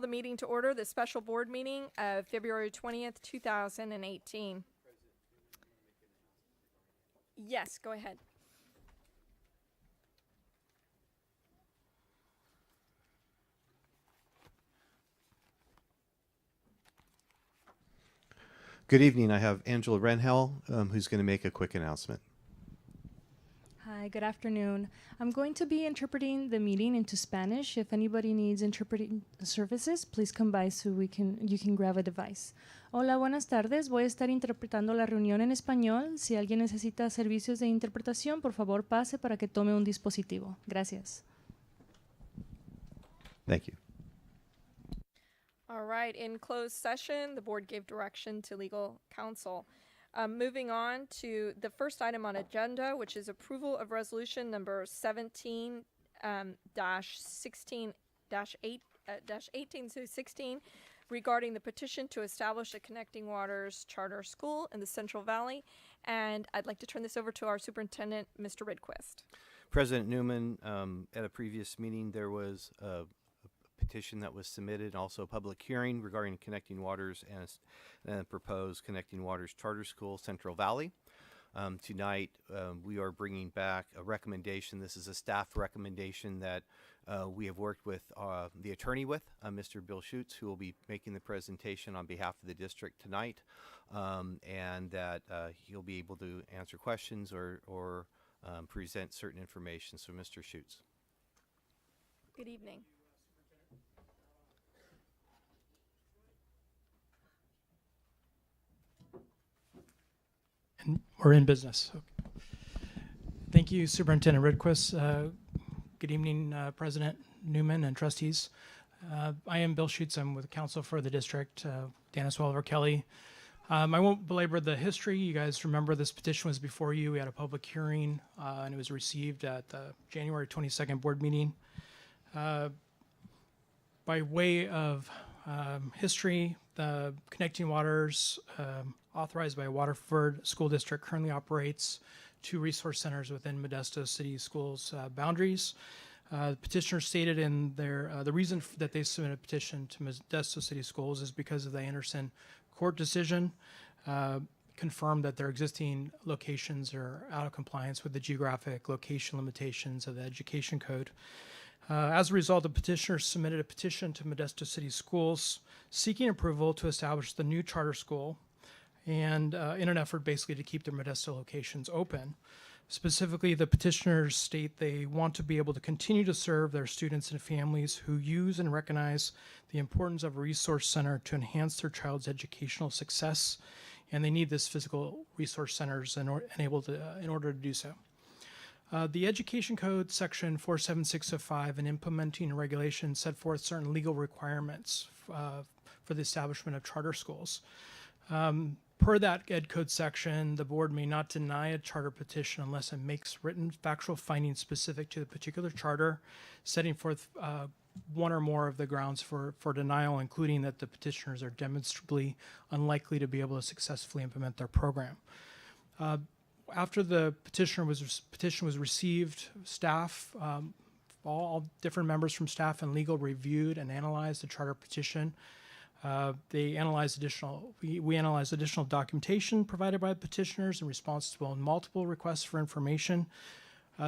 the meeting to order, the special board meeting of February 20th, 2018. Yes, go ahead. Good evening. I have Angela Renhel, who's going to make a quick announcement. Hi, good afternoon. I'm going to be interpreting the meeting into Spanish. If anybody needs interpreting services, please come by so you can grab a device. Hola, buenas tardes. Voy a estar interpretando la reunión en español. Si alguien necesita servicios de interpretación, por favor pase para que tome un dispositivo. Gracias. Thank you. All right, in closed session, the board gave direction to legal counsel. Moving on to the first item on agenda, which is approval of resolution number 17 16 18 to 16 regarding the petition to establish a Connecting Waters charter school in the Central Valley. And I'd like to turn this over to our superintendent, Mr. Ridquist. President Newman, at a previous meeting, there was a petition that was submitted, and also a public hearing regarding Connecting Waters and a proposed Connecting Waters Charter School, Central Valley. Tonight, we are bringing back a recommendation. This is a staff recommendation that we have worked with the attorney with, Mr. Bill Schutz, who will be making the presentation on behalf of the district tonight, and that he'll be able to answer questions or present certain information. So, Mr. Schutz. Good evening. We're in business. Okay. Thank you, Superintendent Ridquist. Good evening, President Newman and trustees. I am Bill Schutz. I'm with counsel for the district, Dennis Oliver Kelly. I won't belabor the history. You guys remember this petition was before you. We had a public hearing, and it was received at the January 22nd board meeting. By way of history, the Connecting Waters, authorized by Waterford School District, currently operates 2 resource centers within Modesto City Schools boundaries. The petitioner stated in their the reason that they submitted a petition to Modesto City Schools is because of the Anderson court decision confirmed that their existing locations are out of compliance with the geographic location limitations of the Education Code. As a result, the petitioner submitted a petition to Modesto City Schools seeking approval to establish the new charter school, and in an effort basically to keep their Modesto locations open. Specifically, the petitioners state they want to be able to continue to serve their students and families who use and recognize the importance of a resource center to enhance their child's educational success, and they need this physical resource centers in order to do so. The Education Code, Section 47605, and implementing regulations set forth certain legal requirements for the establishment of charter schools. Per that Ed Code section, the board may not deny a charter petition unless it makes written factual findings specific to the particular charter, setting forth one or more of the grounds for denial, including that the petitioners are demonstrably unlikely to be able to successfully implement their program. After the petition was received, staff, all different members from staff and legal reviewed and analyzed the charter petition. We analyzed additional documentation provided by the petitioners in response to multiple requests for information.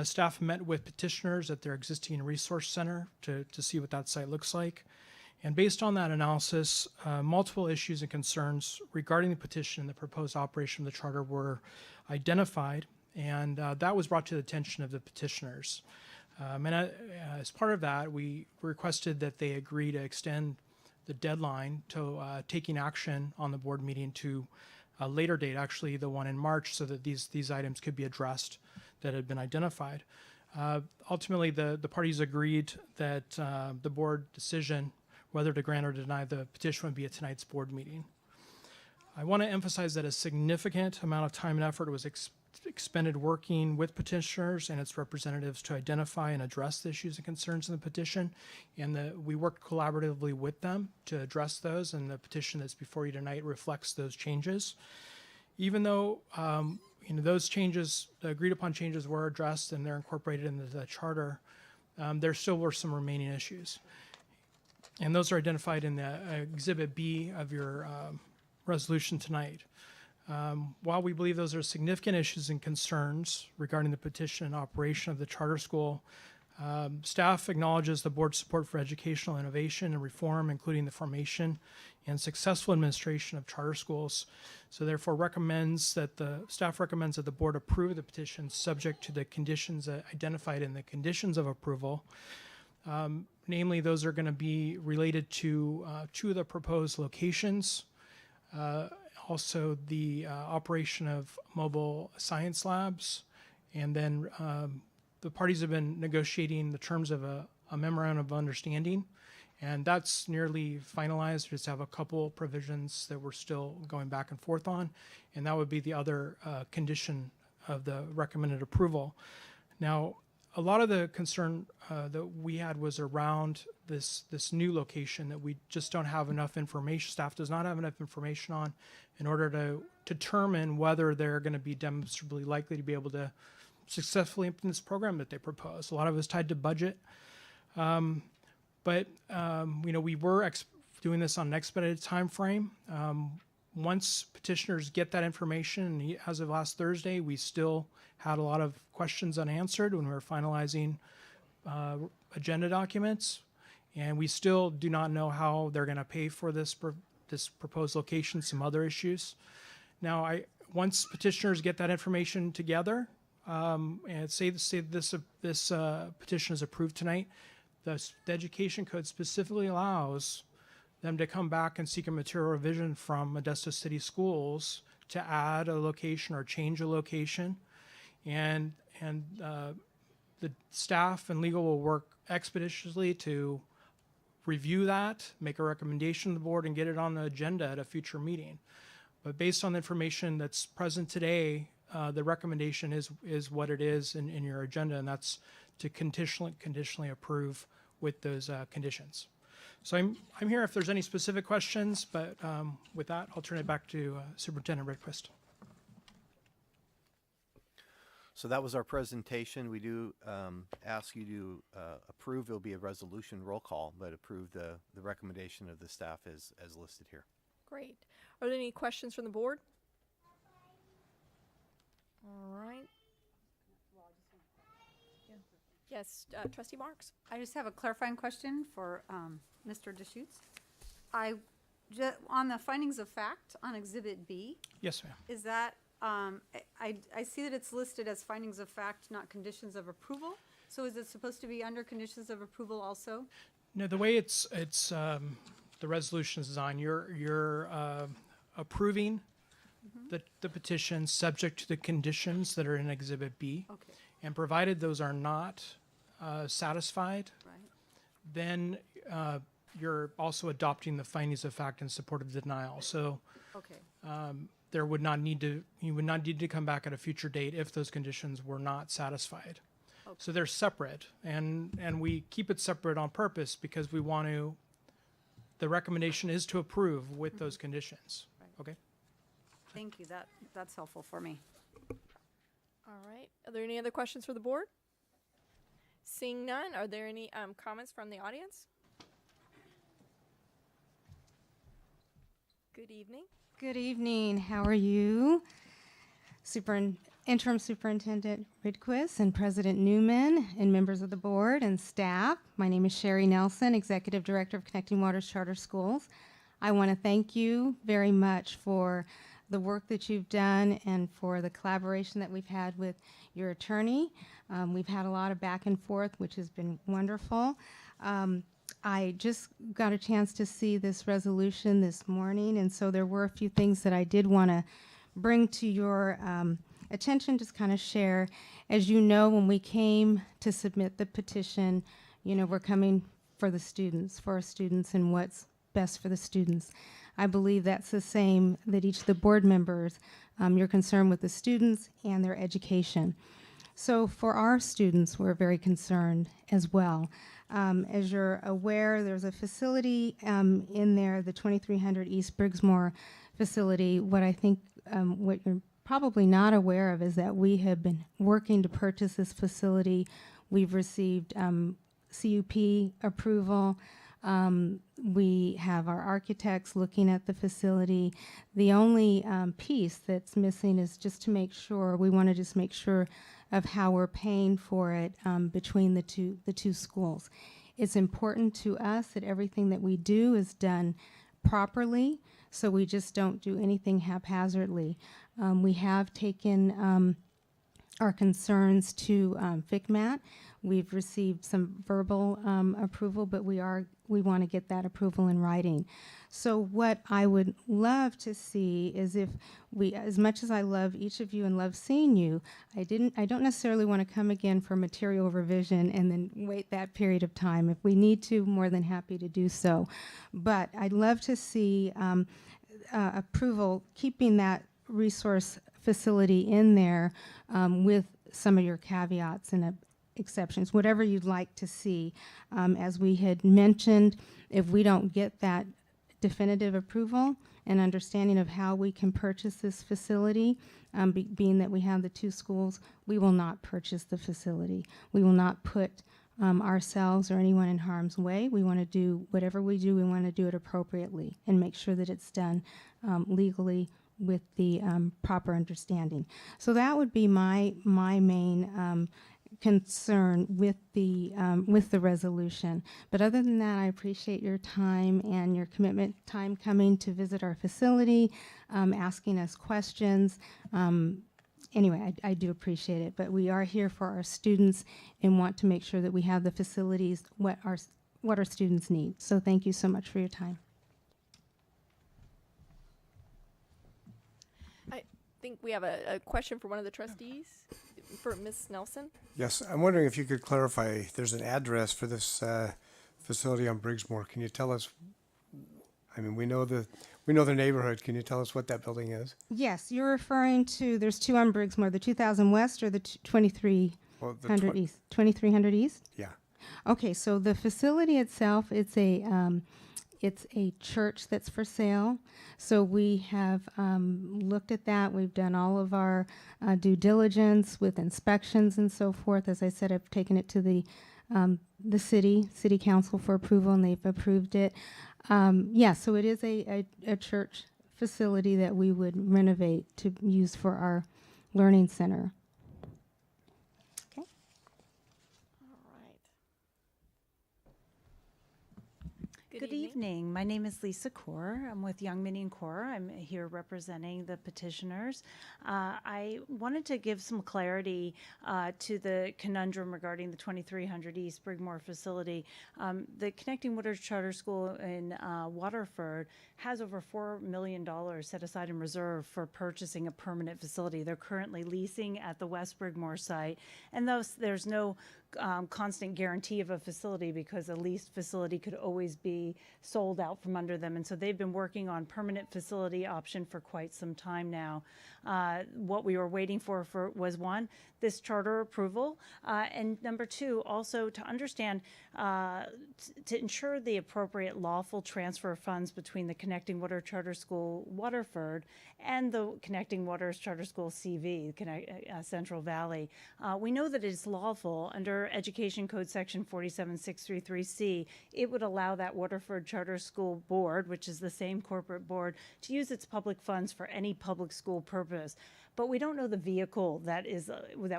Staff met with petitioners at their existing resource center to see what that site looks like. And based on that analysis, multiple issues and concerns regarding the petition and the proposed operation of the charter were identified, and that was brought to the attention of the petitioners. As part of that, we requested that they agree to extend the deadline to taking action on the board meeting to a later date, actually the one in March, so that these items could be addressed that had been identified. Ultimately, the parties agreed that the board decision, whether to grant or deny the petition, would be at tonight's board meeting. I want to emphasize that a significant amount of time and effort was expended working with petitioners and its representatives to identify and address the issues and concerns in the petition, and we worked collaboratively with them to address those, and the petition that's before you tonight reflects those changes. Even though those changes, the agreed upon changes, were addressed and they're incorporated into the charter, there still were some remaining issues. And those are identified in the Exhibit B of your resolution tonight. While we believe those are significant issues and concerns regarding the petition and operation of the charter school, staff acknowledges the board's support for educational innovation and reform, including the formation and successful administration of charter schools. So therefore staff recommends that the board approve the petition subject to the conditions identified in the conditions of approval. Namely, those are going to be related to two of the proposed locations, also the operation of mobile science labs, and then the parties have been negotiating the terms of a memorandum of understanding, and that's nearly finalized. We just have a couple provisions that we're still going back and forth on, and that would be the other condition of the recommended approval. Now, a lot of the concern that we had was around this new location that we just don't have enough information. Staff does not have enough information on in order to determine whether they're going to be demonstrably likely to be able to successfully implement this program that they propose. A lot of it is tied to budget. But we were doing this on an expedited time frame. Once petitioners get that information, and as of last Thursday, we still had a lot of questions unanswered when we were finalizing agenda documents, and we still do not know how they're going to pay for this proposed location, some other issues. Now, once petitioners get that information together, and say this petition is approved tonight, the Education Code specifically allows them to come back and seek a material revision from Modesto City Schools to add a location or change a location, and the staff and legal will work expeditiously to review that, make a recommendation to the board, and get it on the agenda at a future meeting. But based on the information that's present today, the recommendation is what it is in your agenda, and that's to conditionally approve with those conditions. So I'm here if there's any specific questions, but with that, I'll turn it back to Superintendent Redquist. So that was our presentation. We do ask you to approve. It'll be a resolution roll call, but approve the recommendation of the staff as listed here. Great. Are there any questions from the board? All right. Yes, Trustee Marks. I just have a clarifying question for Mr. Deschutes. On the findings of fact on Exhibit B, Yes, ma'am. is that, I see that it's listed as findings of fact, not conditions of approval. So is it supposed to be under conditions of approval also? No, the way it's the resolution is designed, you're approving the petition subject to the conditions that are in Exhibit B. Okay, And provided those are not satisfied, right. then you're also adopting the findings of fact in support of denial. So Okay, you would not need to come back at a future date if those conditions were not satisfied. Okay. So they're separate, and we keep it separate on purpose because we want to. The recommendation is to approve with those conditions. Right. Okay. thank you. That's helpful for me. All right. Are there any other questions for the board? Seeing none, are there any comments from the audience? Good evening. Good evening. How are you? Interim Superintendent Ridquist and President Newman and members of the board and staff. My name is Sherry Nelson, Executive Director of Connecting Waters Charter Schools. I want to thank you very much for the work that you've done and for the collaboration that we've had with your attorney. We've had a lot of back and forth, which has been wonderful. I just got a chance to see this resolution this morning, and so there were a few things that I did want to bring to your attention, just kind of share. As you know, when we came to submit the petition, we're coming for the students, for our students, and what's best for the students. I believe that's the same that each of the board members, you're concerned with the students and their education. So for our students, we're very concerned as well. As you're aware, there's a facility in there, the 2300 East Briggsmore facility. What I think, what you're probably not aware of is that we have been working to purchase this facility. We've received CUP approval. We have our architects looking at the facility. The only piece that's missing is just to make sure, we want to just make sure of how we're paying for it between the two schools. It's important to us that everything that we do is done properly, so we just don't do anything haphazardly. We have taken our concerns to FICMAT. We've received some verbal approval, but we want to get that approval in writing. So what I would love to see is if we, as much as I love each of you and love seeing you, I don't necessarily want to come again for material revision and then wait that period of time. If we need to, more than happy to do so. But I'd love to see approval, keeping that resource facility in there with some of your caveats and exceptions, whatever you'd like to see. As we had mentioned, if we don't get that definitive approval and understanding of how we can purchase this facility, being that we have the two schools, we will not purchase the facility. We will not put ourselves or anyone in harm's way. We want to do whatever we do, we want to do it appropriately and make sure that it's done legally with the proper understanding. So that would be my main concern with the resolution. But other than that, I appreciate your time and your commitment, time coming to visit our facility, asking us questions. Anyway, I do appreciate it, but we are here for our students and want to make sure that we have the facilities, what our students need. So thank you so much for your time. I think we have a question for one of the trustees, for Ms. Nelson. Yes, I'm wondering if you could clarify, there's an address for this facility on Briggsmore. Can you tell us, I mean, we know the neighborhood. Can you tell us what that building is? Yes, you're referring to, there's two on Briggsmore, the 2000 West or the 2300 East? 2300 East? Yeah. Okay, so the facility itself, it's a church that's for sale. So we have looked at that. We've done all of our due diligence with inspections and so forth. As I said, I've taken it to the city council for approval, and they've approved it. Yeah, so it is a church facility that we would renovate to use for our learning center. Okay. All right. Good evening. My name is Lisa Kaur. I'm with Young Minion Corps. I'm here representing the petitioners. I wanted to give some clarity to the conundrum regarding the 2300 East Brigmore facility. The Connecting Waters Charter School in Waterford has over $4 million set aside in reserve for purchasing a permanent facility. They're currently leasing at the West Brigmore site, and thus there's no constant guarantee of a facility because a leased facility could always be sold out from under them. And so they've been working on permanent facility option for quite some time now. What we were waiting for was one, this charter approval, and number two, also to understand, to ensure the appropriate lawful transfer of funds between the Connecting Water Charter School Waterford and the Connecting Waters Charter School CV, Central Valley. We know that it is lawful under Education Code Section 47633C. It would allow that Waterford Charter School Board, which is the same corporate board, to use its public funds for any public school purpose. But we don't know the vehicle that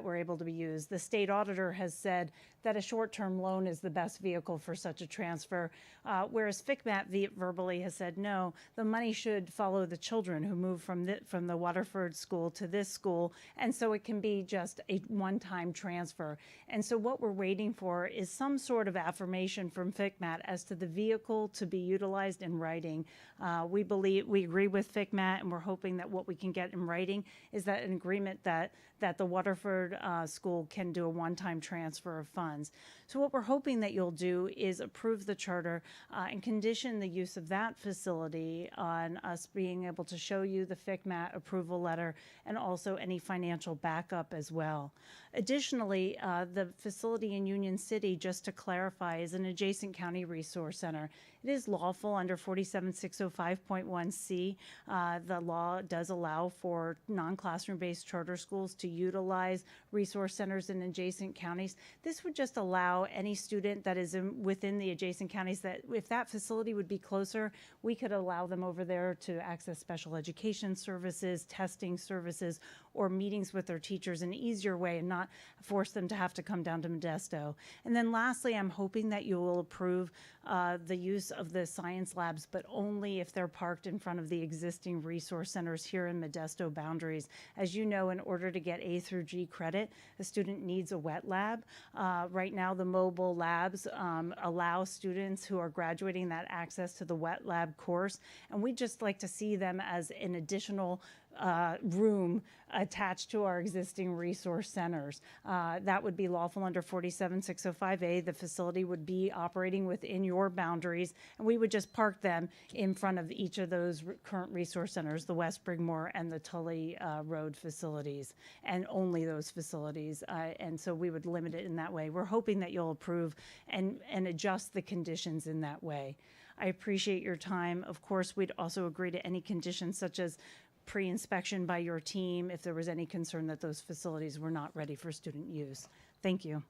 we're able to be used. The state auditor has said that a short-term loan is the best vehicle for such a transfer, whereas FICMAT verbally has said no, the money should follow the children who move from the Waterford school to this school, and so it can be just a one-time transfer. And so what we're waiting for is some sort of affirmation from FICMAT as to the vehicle to be utilized in writing. We agree with FICMAT, and we're hoping that what we can get in writing is that an agreement that the Waterford school can do a one-time transfer of funds. So what we're hoping that you'll do is approve the charter and condition the use of that facility on us being able to show you the FICMAT approval letter and also any financial backup as well. Additionally, the facility in Union City, just to clarify, is an adjacent county resource center. It is lawful under 47605.1C. The law does allow for non-classified classroom-based charter schools to utilize resource centers in adjacent counties. This would just allow any student that is within the adjacent counties that if that facility would be closer, we could allow them over there to access special education services, testing services, or meetings with their teachers in an easier way and not force them to have to come down to Modesto. And then lastly, I'm hoping that you will approve the use of the science labs, but only if they're parked in front of the existing resource centers here in Modesto boundaries. As you know, in order to get A through G credit, a student needs a wet lab. Right now, the mobile labs allow students who are graduating that access to the wet lab course, and we'd just like to see them as an additional room attached to our existing resource centers. That would be lawful under 47605A. The facility would be operating within your boundaries, and we would just park them in front of each of those current resource centers, the West Brigmore and the Tully Road facilities, and only those facilities. And so we would limit it in that way. We're hoping that you'll approve and adjust the conditions in that way. I appreciate your time. Of course, we'd also agree to any conditions such as pre-inspection by your team if there was any concern that those facilities were not ready for student use. Thank you.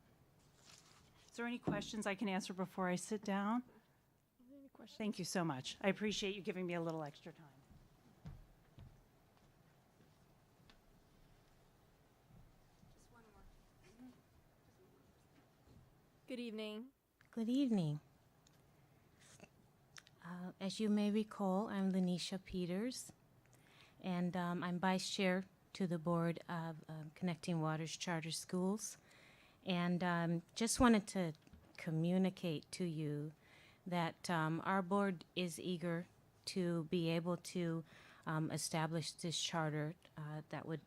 Is there any questions I can answer before I sit down? Thank you so much. I appreciate you giving me a little extra time. Good evening. Good evening. As you may recall, I'm Lanisha Peters, and I'm vice chair to the board of Connecting Waters Charter Schools. And just wanted to communicate to you that our board is eager to be able to establish this charter that would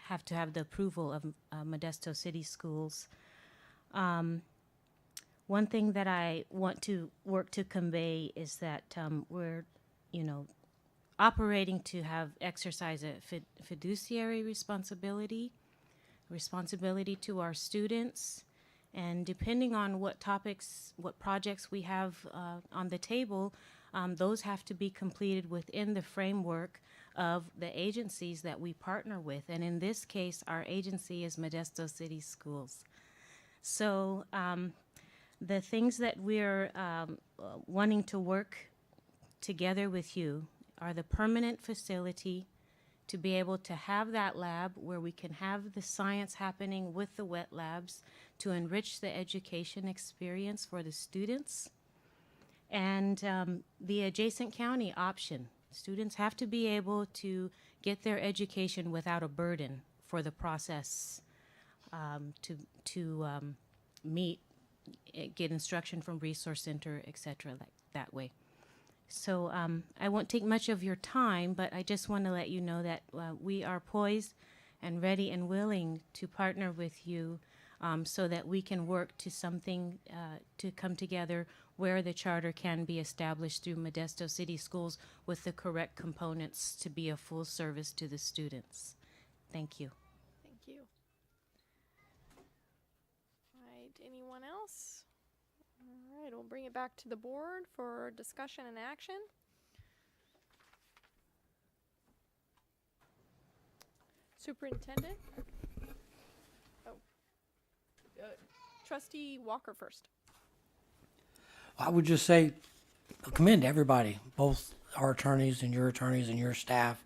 have to have the approval of Modesto City Schools. One thing that I want to work to convey is that we're, operating to have exercise a fiduciary responsibility to our students, and depending on what topics, what projects we have on the table, those have to be completed within the framework of the agencies that we partner with. And in this case, our agency is Modesto City Schools. So the things that we're wanting to work together with you are the permanent facility to be able to have that lab where we can have the science happening with the wet labs to enrich the education experience for the students. And the adjacent county option. Students have to be able to get their education without a burden for the process to meet, get instruction from Resource Center, etc., like that way. So I won't take much of your time, but I just want to let you know that we are poised and ready and willing to partner with you so that we can work to something to come together where the charter can be established through Modesto City Schools with the correct components to be a full service to the students. Thank you. Thank you. All right, anyone else? All right, we'll bring it back to the board for discussion and action. Superintendent? Oh. Trustee Walker first. I would just say, commend everybody, both our attorneys and your staff,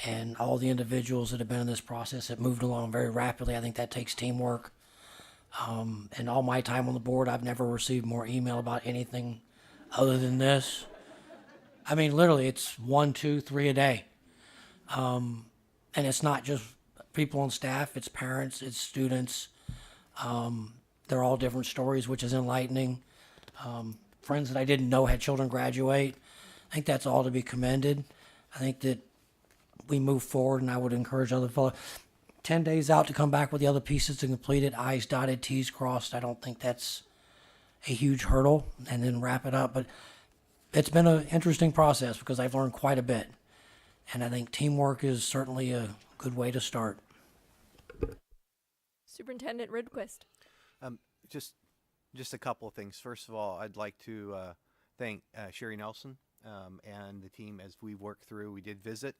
and all the individuals that have been in this process. It moved along very rapidly. I think that takes teamwork. And all my time on the board, I've never received more email about anything other than this. I mean, literally, it's 1, 2, 3 a day. And it's not just people on staff, it's parents, it's students. They're all different stories, which is enlightening. Friends that I didn't know had children graduate. I think that's all to be commended. I think that we move forward, and I would encourage other fellows 10 days out to come back with the other pieces to complete it. I's dotted, T's crossed. I don't think that's a huge hurdle, and then wrap it up. But it's been an interesting process because I've learned quite a bit. And I think teamwork is certainly a good way to start. Superintendent Rydquist. Just a couple of things. First of all, I'd like to thank Sherry Nelson and the team as we worked through. We did visit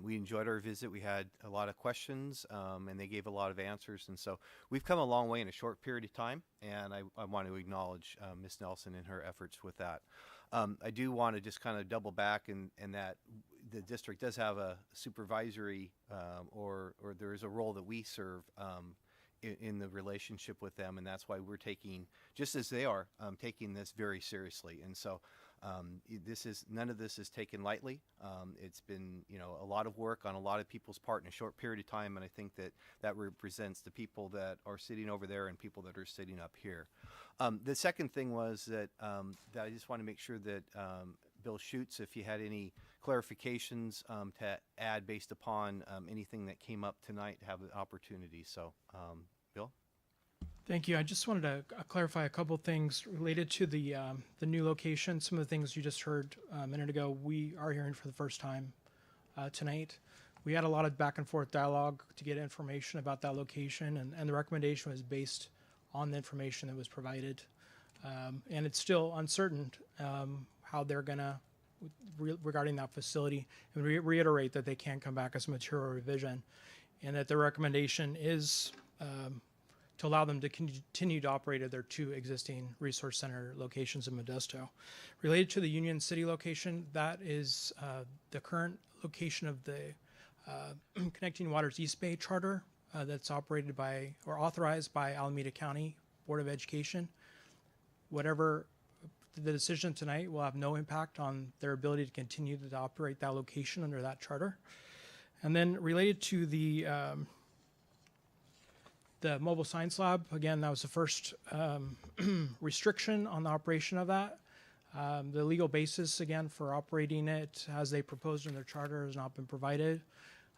We enjoyed our visit. We had a lot of questions, and they gave a lot of answers. And so we've come a long way in a short period of time, and I want to acknowledge Ms. Nelson and her efforts with that. I do want to just kind of double back in that the district does have a supervisory or there is a role that we serve in the relationship with them, and that's why we're taking, just as they are, taking this very seriously. And so none of this is taken lightly. It's been, a lot of work on a lot of people's part in a short period of time, and I think that represents the people that are sitting over there and people that are sitting up here. The second thing was that I just want to make sure that Bill Schutz, if you had any clarifications to add based upon anything that came up tonight, have the opportunity. So, Bill? Thank you. I just wanted to clarify a couple things related to the new location. Some of the things you just heard a minute ago, we are hearing for the first time tonight. We had a lot of back and forth dialogue to get information about that location, and the recommendation was based on the information that was provided. And it's still uncertain how they're going to, regarding that facility, and reiterate that they can come back as a material revision, and that the recommendation is to allow them to continue to operate at their two existing resource center locations in Modesto. Related to the Union City location, that is the current location of the Connecting Waters East Bay Charter that's operated by or authorized by Alameda County Board of Education. Whatever the decision tonight will have no impact on their ability to continue to operate that location under that charter. And then related to the mobile science lab, again, that was the first restriction on the operation of that. The legal basis, again, for operating it as they proposed in their charter has not been provided.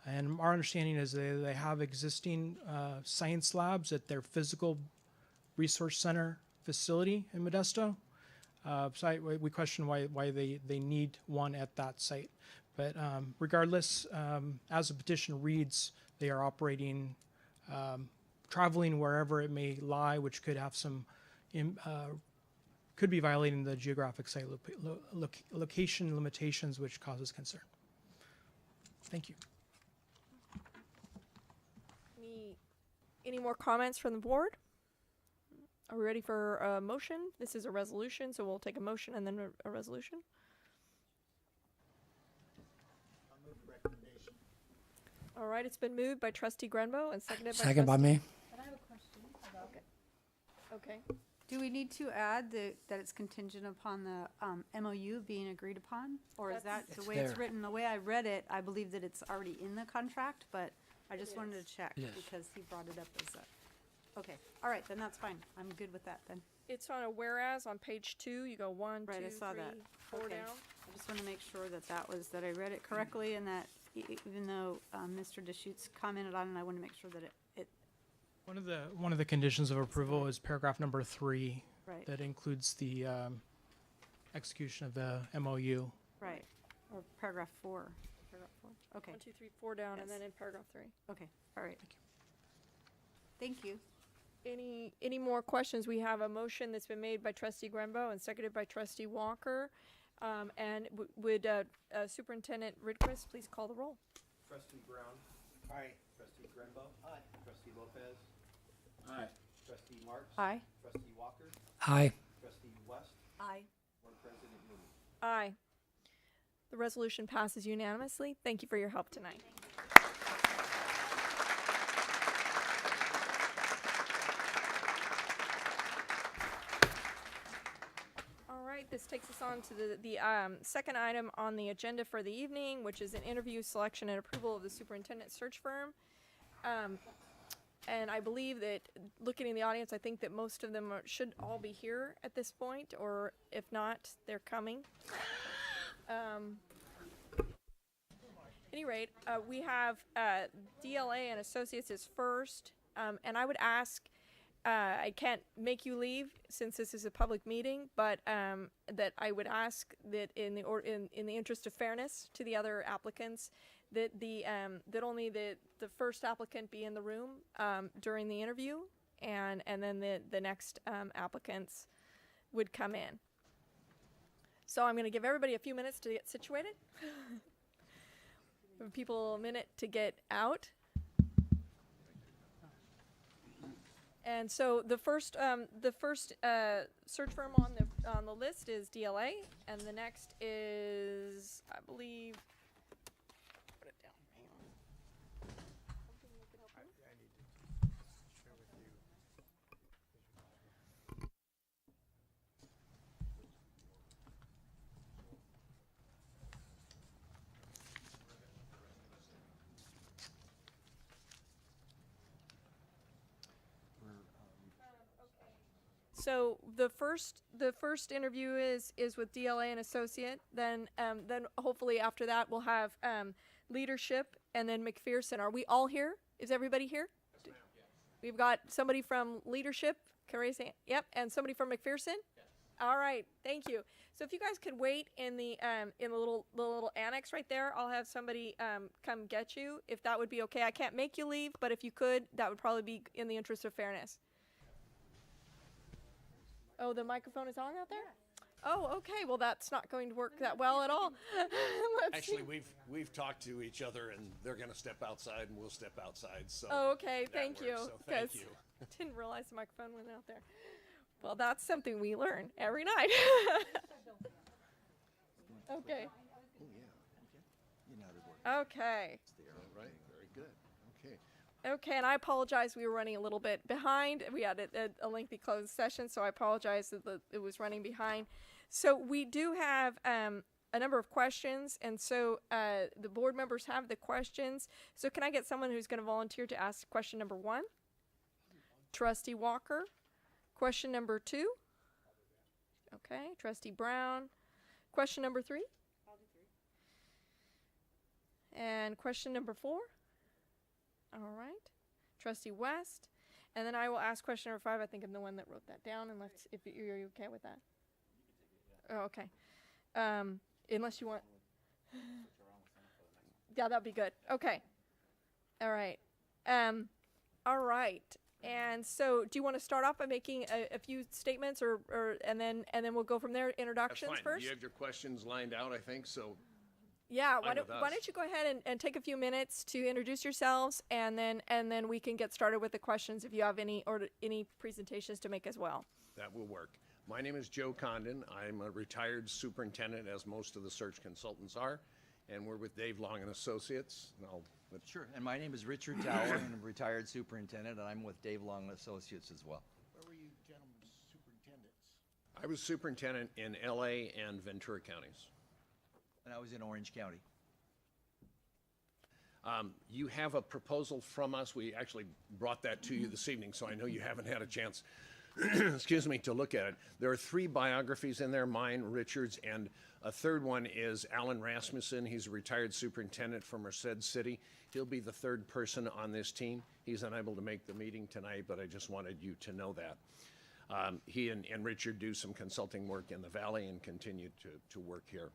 And our understanding is they have existing science labs at their physical resource center facility in Modesto. So we question why they need one at that site. But regardless, as the petition reads, they are operating, traveling wherever it may lie, which could have some, could be violating the geographic site location limitations, which causes concern. Thank you. Any more comments from the board? Are we ready for a motion? This is a resolution, so we'll take a motion and then a resolution. All right, it's been moved by Trustee Grenbo and seconded by Second by Trustee- me. Okay. Do we need to add that it's contingent upon the MOU being agreed upon? Or is that the It's way it's there. written? The way I read it, I believe that it's already in the contract, but I just wanted to check Yes. because he brought it up as a, okay. All right, then that's fine. I'm good with that then. It's on a whereas on page 2. You go 1, Right, I 2, saw 3, that. 4 Okay. down. I just want to make sure that I read it correctly and that even though Mr. Deschutes commented on it, I want to make sure that it One of the conditions of approval is paragraph number 3. right, That includes the execution of the MOU. right. Or paragraph 4. Paragraph 4. Okay, 1, 2, 3, 4 down, and Yes. then in paragraph 3. okay, all right. Thank you. Any more questions? We have a motion that's been made by Trustee Grenbo and seconded by Trustee Walker. And would Superintendent Ridquist please call the roll? Trustee Brown. Aye. Trustee Grenbo. Aye. Trustee Lopez. Aye. Trustee Marks. Aye. Trustee Walker. Aye. Trustee West. Aye. Board President Newman. Aye. The resolution passes unanimously. Thank you for your help tonight. All right, this takes us on to the second item on the agenda for the evening, which is an interview, selection, and approval of the superintendent search firm. And I believe that, looking in the audience, I think that most of them should all be here at this point, or if not, they're coming. Any rate, we have DLA and Associates is first, and I would ask, I can't make you leave since this is a public meeting, but that I would ask that in the interest of fairness to the other applicants, that that only the first applicant be in the room during the interview, and then the next applicants would come in. So I'm going to give everybody a few minutes to get situated. Give people a minute to get out. And so the first search firm on the list is DLA, and the next is, I believe, put it down. Hang on. Something that could help you? So the first interview is with DLA and Associate. Then hopefully after that we'll have leadership and then McPherson. Are we all here? Is everybody here? Yes, ma'am. We've got somebody from leadership. Can I raise a hand? Yep, and somebody from McPherson. Yes. All right, thank you. So if you guys could wait in the little annex right there, I'll have somebody come get you. If that would be okay. I can't make you leave, but if you could, that would probably be in the interest of fairness. Oh, the microphone is on out there? Oh, okay. Well, that's not going to work that well at all. Actually, we've talked to each other, and they're going to step outside, and we'll step outside. So. Oh, okay. that Thank you. works. So thank you. Didn't realize the microphone went out there. Well, that's something we learn every night. Okay. Oh yeah. Okay. Okay. All right. Very good. Okay. Okay, and I apologize. We were running a little bit behind. We had a lengthy closed session, so I apologize that it was running behind. So we do have a number of questions, and so the board members have the questions. So can I get someone who's going to volunteer to ask question number 1? Trustee Walker. Question number 2. Okay, Trustee Brown. Question number 3. I'll do 3. And question number 4. All right. Trustee West. And then I will ask question number 5. I think I'm the one that wrote that down, unless if you're okay with that. Oh, okay. Unless you want. Yeah, that'd be good. Okay. All right. All right. And so, do you want to start off by making a few statements, or and then we'll go from there? Introductions That's fine. first. You have your questions lined out, I think. So. Yeah, Fine with why us. don't you go ahead and take a few minutes to introduce yourselves, and then we can get started with the questions if you have any presentations to make as well. That will work. My name is Joe Condon. I'm a retired superintendent, as most of the search consultants are, and we're with Dave Long and Associates. And Sure, and my name is Richard Tower, and I'm a retired superintendent, and I'm with Dave Long Associates as well. Where were you gentlemen superintendents? I was superintendent in LA and Ventura counties. And I was in Orange County. You have a proposal from us. We actually brought that to you this evening, so I know you haven't had a chance, excuse me, to look at it. There are 3 biographies in there, mine, Richard's, and a third one is Alan Rasmussen. He's a retired superintendent from Merced City. He'll be the 3rd person on this team. He's unable to make the meeting tonight, but I just wanted you to know that. He and Richard do some consulting work in the Valley and continue to work here.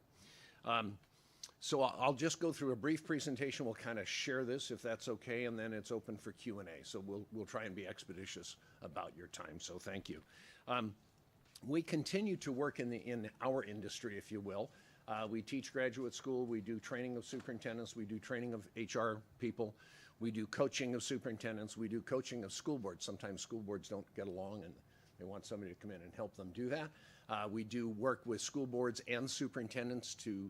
So I'll just go through a brief presentation. We'll kind of share this if that's okay, and then it's open for Q&A. So we'll try and be expeditious about your time. So thank you. We continue to work in our industry, if you will. We teach graduate school. We do training of superintendents. We do training of HR people. We do coaching of superintendents. We do coaching of school boards. Sometimes school boards don't get along, and they want somebody to come in and help them do that. We do work with school boards and superintendents to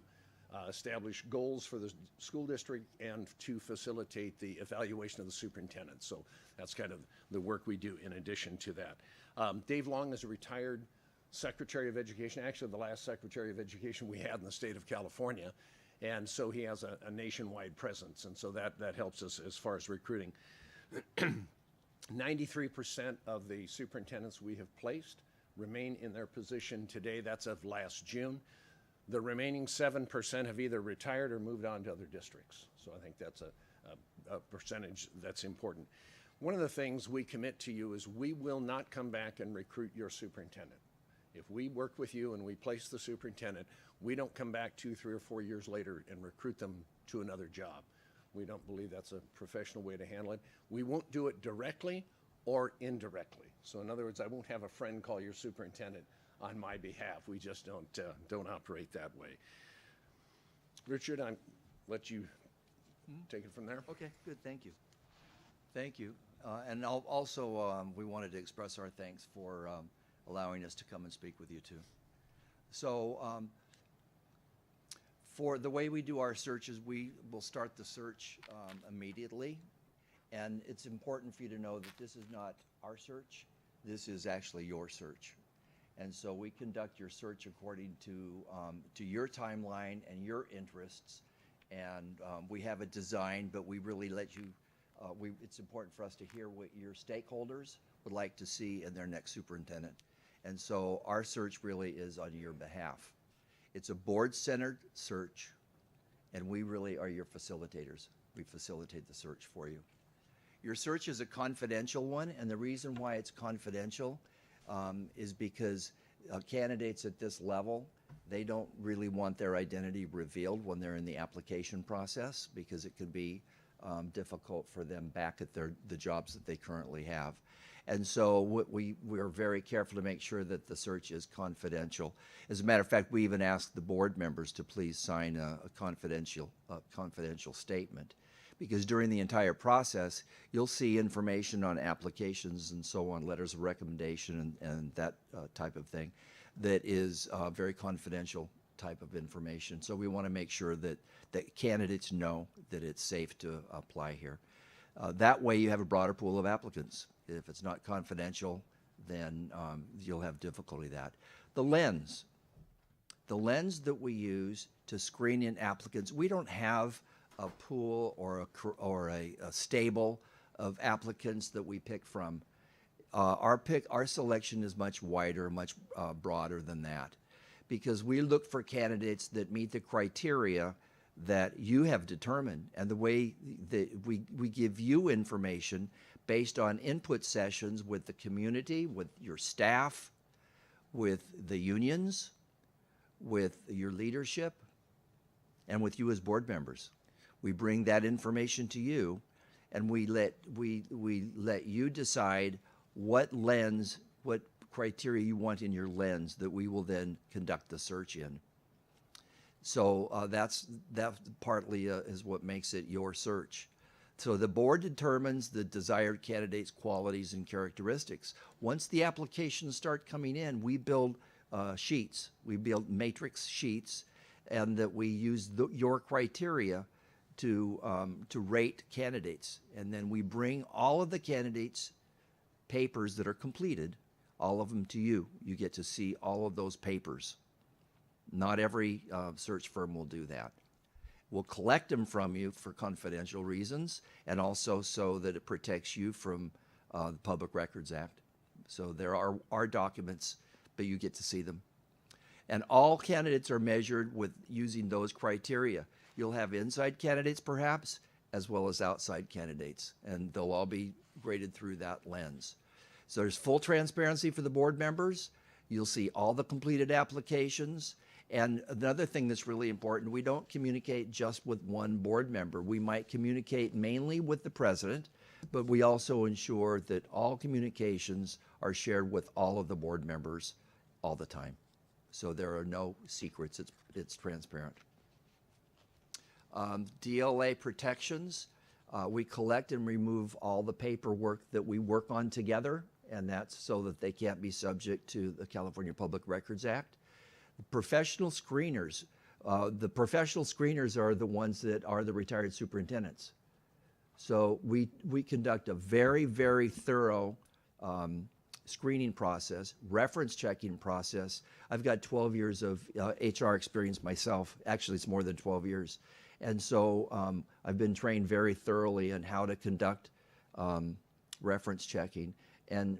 establish goals for the school district and to facilitate the evaluation of the superintendent. So that's kind of the work we do in addition to that. Dave Long is a retired Secretary of Education, actually the last Secretary of Education we had in the state of California. And so he has a nationwide presence, and so that helps us as far as recruiting. 93% of the superintendents we have placed remain in their position today. That's of last June. The remaining 7% have either retired or moved on to other districts. So I think that's a percentage that's important. One of the things we commit to you is we will not come back and recruit your superintendent. If we work with you and we place the superintendent, we don't come back 2, 3, or 4 years later and recruit them to another job. We don't believe that's a professional way to handle it. We won't do it directly or indirectly. So in other words, I won't have a friend call your superintendent on my behalf. We just don't operate that way. Richard, I'll let you take it from there. Okay, good, thank you. Thank you. And we wanted to express our thanks for allowing us to come and speak with you too. So for the way we do our searches, we will start the search immediately. And it's important for you to know that this is not our search. This is actually your search. And so we conduct your search according to your timeline and your interests. And we have a design, but we really let you, it's important for us to hear what your stakeholders would like to see in their next superintendent. And so our search really is on your behalf. It's a board-centered search, and we really are your facilitators. We facilitate the search for you. Your search is a confidential one, and the reason why it's confidential is because candidates at this level, they don't really want their identity revealed when they're in the application process because it could be difficult for them back at the jobs that they currently have. And so we're very careful to make sure that the search is confidential. As a matter of fact, we even ask the board members to please sign a confidential statement, because during the entire process, you'll see information on applications and so on, letters of recommendation and that type of thing, that is very confidential type of information. So we want to make sure that candidates know that it's safe to apply here. That way you have a broader pool of applicants. If it's not confidential, then you'll have difficulty with that. The lens that we use to screen in applicants, we don't have a pool or a stable of applicants that we pick from. Our selection is much wider, much broader than that, because we look for candidates that meet the criteria that you have determined, and the way that we give you information based on input sessions with the community, with your staff, with the unions, with your leadership, and with you as board members. We bring that information to you, and we let you decide what lens, what criteria you want in your lens that we will then conduct the search in. So that partly is what makes it your search. So the board determines the desired candidate's qualities and characteristics. Once the applications start coming in, we build sheets. We build matrix sheets, and that we use your criteria to rate candidates. And then we bring all of the candidates' papers that are completed, all of them to you. You get to see all of those papers. Not every search firm will do that. We'll collect them from you for confidential reasons, and also so that it protects you from the Public Records Act. So there are our documents, but you get to see them. And all candidates are measured with using those criteria. You'll have inside candidates perhaps, as well as outside candidates, and they'll all be graded through that lens. So there's full transparency for the board members. You'll see all the completed applications. And another thing that's really important, we don't communicate just with one board member. We might communicate mainly with the president, but we also ensure that all communications are shared with all of the board members all the time. So there are no secrets, it's transparent. DLA protections, we collect and remove all the paperwork that we work on together, and that's so that they can't be subject to the California Public Records Act. Professional screeners, the professional screeners are the ones that are the retired superintendents. So we conduct a very, very thorough screening process, reference checking process. I've got 12 years of HR experience myself. Actually, it's more than 12 years. And so I've been trained very thoroughly in how to conduct reference checking. And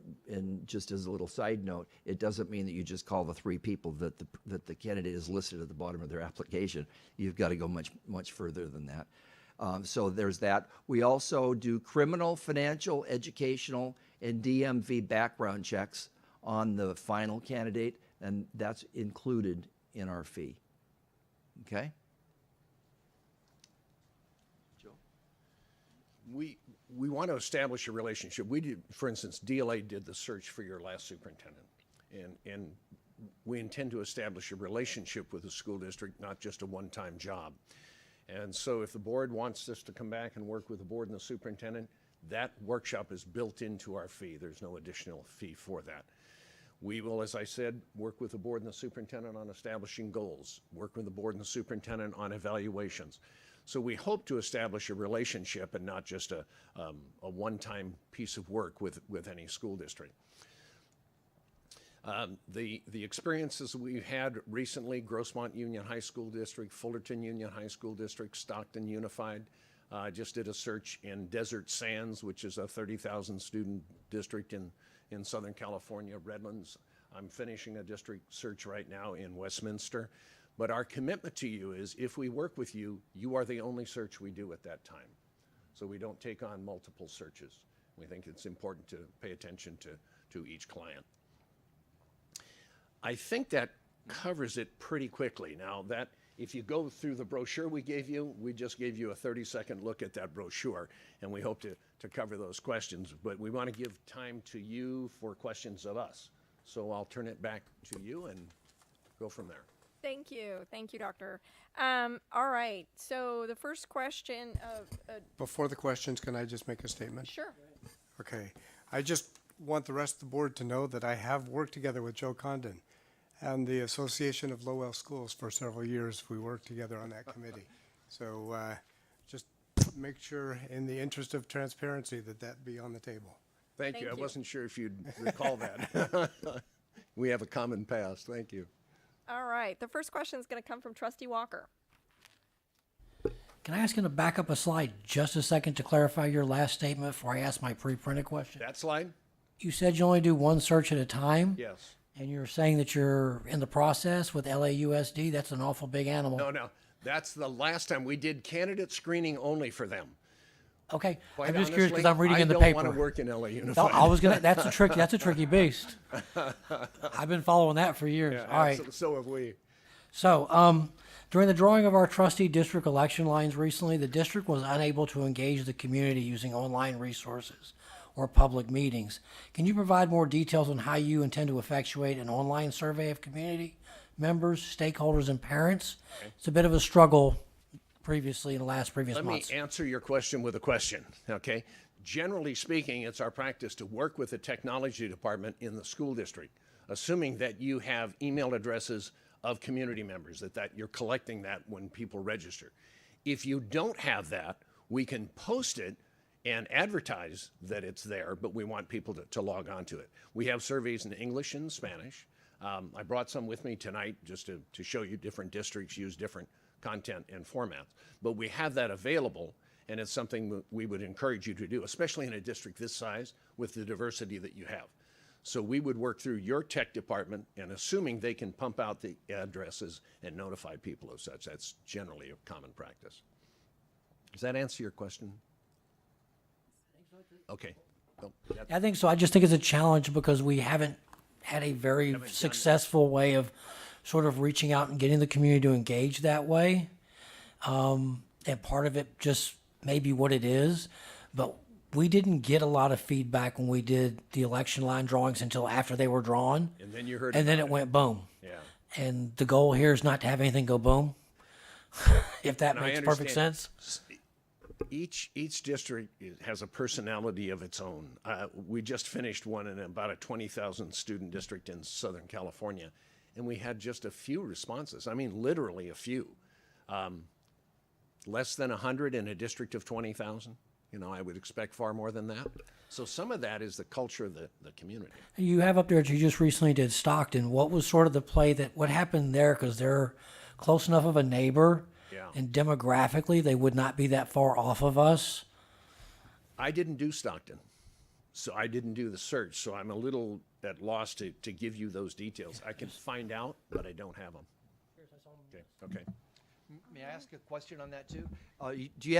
just as a little side note, it doesn't mean that you just call the 3 people that the candidate is listed at the bottom of their application. You've got to go much further than that. So there's that. We also do criminal, financial, educational, and DMV background checks on the final candidate, and that's included in our fee. Okay? Joe? We want to establish a relationship. We did, for instance, DLA did the search for your last superintendent, and we intend to establish a relationship with the school district, not just a one-time job. And so if the board wants us to come back and work with the board and the superintendent, that workshop is built into our fee. There's no additional fee for that. We will, as I said, work with the board and the superintendent on establishing goals, work with the board and the superintendent on evaluations. So we hope to establish a relationship and not just a one-time piece of work with any school district. The experiences we've had recently, Grossmont Union High School District, Fullerton Union High School District, Stockton Unified, just did a search in Desert Sands, which is a 30,000 student district in Southern California, Redlands. I'm finishing a district search right now in Westminster. But our commitment to you is if we work with you, you are the only search we do at that time. So we don't take on multiple searches. We think it's important to pay attention to each client. I think that covers it pretty quickly. Now that if you go through the brochure we gave you, we just gave you a 30-second look at that brochure, and we hope to cover those questions. But we want to give time to you for questions of us. So I'll turn it back to you and go from there. Thank you, Doctor. All right. So the first question of Before the questions, can I just make a statement? sure. Okay. I just want the rest of the board to know that I have worked together with Joe Condon and the Association of Lowell Schools for several years. We worked together on that committee. So just make sure, in the interest of transparency, that be on the table. Thank you. Thank I you. wasn't sure if you'd recall that. We have a common past. Thank you. All right. The first question is going to come from Trustee Walker. Can I ask you to back up a slide just a second to clarify your last statement before I ask my pre-printed question? That slide? You said you only do one search at a time? Yes. And you're saying that you're in the process with LAUSD? That's an awful big animal. No. That's the last time we did candidate screening only for them. Okay, Quite I'm just curious because honestly, I'm reading in the I paper. don't want to work in LA No, Unified. I was gonna. That's a tricky beast. I've been following that for years. Yeah, All right. So have we. So, during the drawing of our trustee district election lines recently, the district was unable to engage the community using online resources or public meetings. Can you provide more details on how you intend to effectuate an online survey of community members, stakeholders, and parents? It's a bit of a struggle previously in the previous Let months. me answer your question with a question, okay? Generally speaking, it's our practice to work with the technology department in the school district, assuming that you have email addresses of community members, that you're collecting that when people register. If you don't have that, we can post it and advertise that it's there, but we want people to log on to it. We have surveys in English and Spanish. I brought some with me tonight just to show you different districts use different content and formats. But we have that available, and it's something we would encourage you to do, especially in a district this size with the diversity that you have. So we would work through your tech department, and assuming they can pump out the addresses and notify people of such, that's generally a common practice. Does that answer your question? Okay. Well, I think so. I just think it's a challenge because we haven't had a very successful way of sort of reaching out and getting the community to engage that way. And part of it just may be what it is, but we didn't get a lot of feedback when we did the election line drawings until after they were drawn. And then you heard And then about it went boom. Yeah. And the goal here is not to have anything go boom, if that And I makes perfect understand. sense. Each district has a personality of its own. We just finished one in about a 20,000 student district in Southern California, and we had just a few responses. I mean, literally a few. Less than 100 in a district of 20,000. You know, I would expect far more than that. So some of that is the culture of the community. You have up there that you just recently did Stockton. What was sort of the play what happened there? Because they're close enough of a neighbor. Yeah. And demographically, they would not be that far off of us. I didn't do Stockton, so I didn't do the search, so I'm a little at loss to give you those details. I can find out, but I don't have them. Okay. May I ask a question on that too?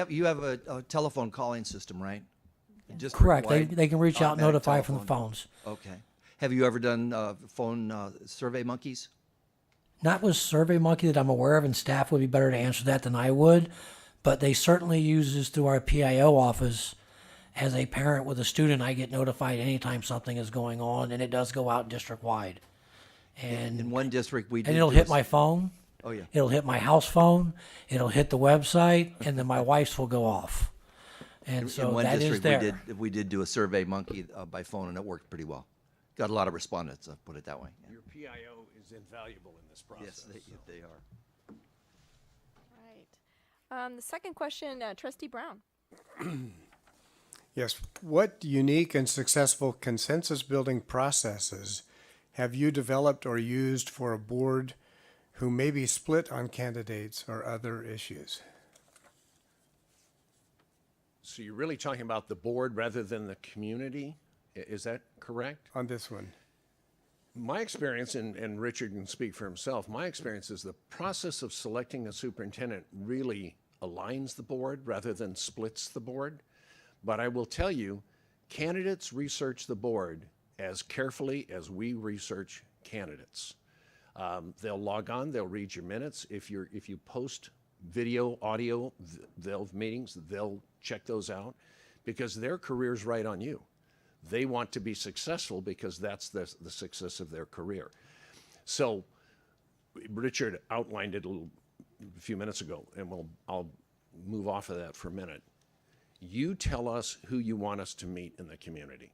You have a telephone calling system, right? Correct. District-wide They can reach out and automatic notify from the telephone. phones. Okay. Have you ever done phone Survey Monkeys? Not with SurveyMonkey that I'm aware of, and staff would be better to answer that than I would, but they certainly use this through our PIO office. As a parent with a student, I get notified anytime something is going on, and it does go out district-wide. And In one district, we did and it'll do hit a- my phone, Oh, yeah. It'll hit my house phone, it'll hit the website, and then my wife's will go off. And so In one that is district, there. we did do a Survey Monkey by phone, and it worked pretty well. Got a lot of respondents, I'll put it that way. Your PIO is invaluable in this process. Yes, so. they are. Right. The second question, Trustee Brown. Yes, what unique and successful consensus building processes have you developed or used for a board who may be split on candidates or other issues? So you're really talking about the board rather than the community? Is that correct? On this one? My experience, and Richard can speak for himself, my experience is the process of selecting a superintendent really aligns the board rather than splits the board. But I will tell you, candidates research the board as carefully as we research candidates. They'll log on, they'll read your minutes. If you post video, audio, meetings, they'll check those out because their career's right on you. They want to be successful because that's the success of their career. So Richard outlined it a few minutes ago, and I'll move off of that for a minute. You tell us who you want us to meet in the community.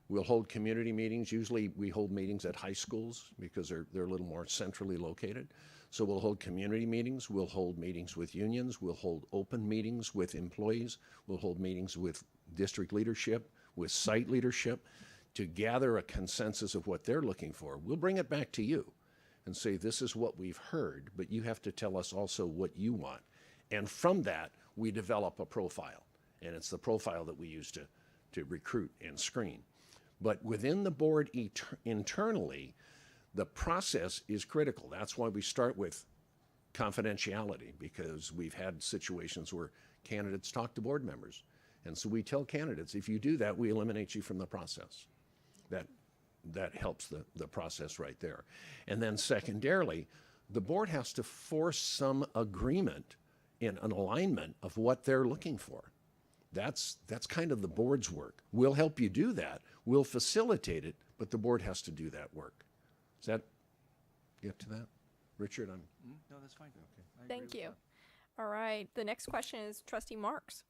We'll hold community meetings. Usually we hold meetings at high schools because they're a little more centrally located. So we'll hold community meetings. We'll hold meetings with unions. We'll hold open meetings with employees. We'll hold meetings with district leadership, with site leadership to gather a consensus of what they're looking for. We'll bring it back to you and say, this is what we've heard, but you have to tell us also what you want. And from that, we develop a profile. And it's the profile that we use to recruit and screen. But within the board internally, the process is critical. That's why we start with confidentiality, because we've had situations where candidates talk to board members. And so we tell candidates, if you do that, we eliminate you from the process. That helps the process right there. And then secondarily, the board has to force some agreement in an alignment of what they're looking for. That's kind of the board's work. We'll help you do that. We'll facilitate it, but the board has to do that work. Does that get to that? Richard, No, that's fine. Okay. Thank you. All right. The next question is Trustee Marks.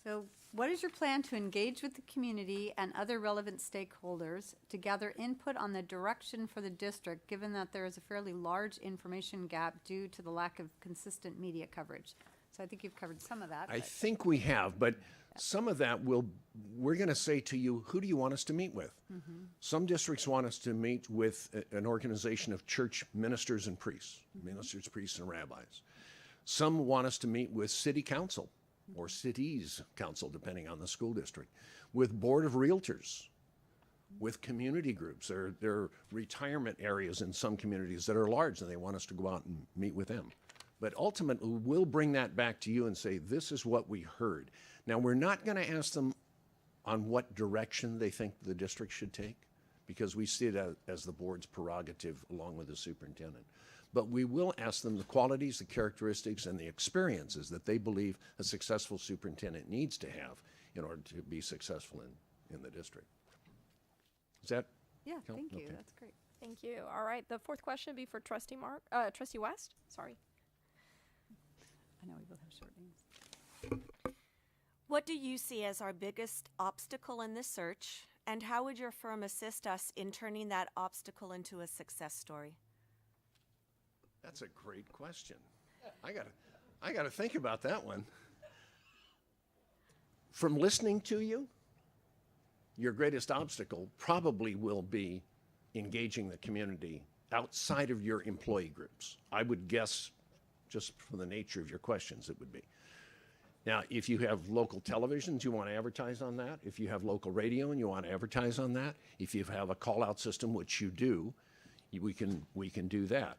So what is your plan to engage with the community and other relevant stakeholders to gather input on the direction for the district, given that there is a fairly large information gap due to the lack of consistent media coverage? So I think you've covered some of that. I but- think we have, but some of that we're going to say to you, who do you want us to meet with? Some districts want us to meet with an organization of church ministers and priests, ministers, priests, and rabbis. Some want us to meet with city council or cities council, depending on the school district, with board of realtors, with community groups. There are retirement areas in some communities that are large, and they want us to go out and meet with them. But ultimately, we'll bring that back to you and say, this is what we heard. Now, we're not going to ask them on what direction they think the district should take, because we see it as the board's prerogative along with the superintendent. But we will ask them the qualities, the characteristics, and the experiences that they believe a successful superintendent needs to have in order to be successful in the district. Is that? Yeah, help? thank you. Okay. That's great. Thank you. All right. The fourth question would be for Trustee West. Sorry. I know we both have short names. What do you see as our biggest obstacle in this search, and how would your firm assist us in turning that obstacle into a success story? That's a great question. I gotta think about that one. From listening to you, your greatest obstacle probably will be engaging the community outside of your employee groups. I would guess, just from the nature of your questions, it would be. Now, if you have local televisions, you want to advertise on that. If you have local radio and you want to advertise on that. If you have a call-out system, which you do, we can do that.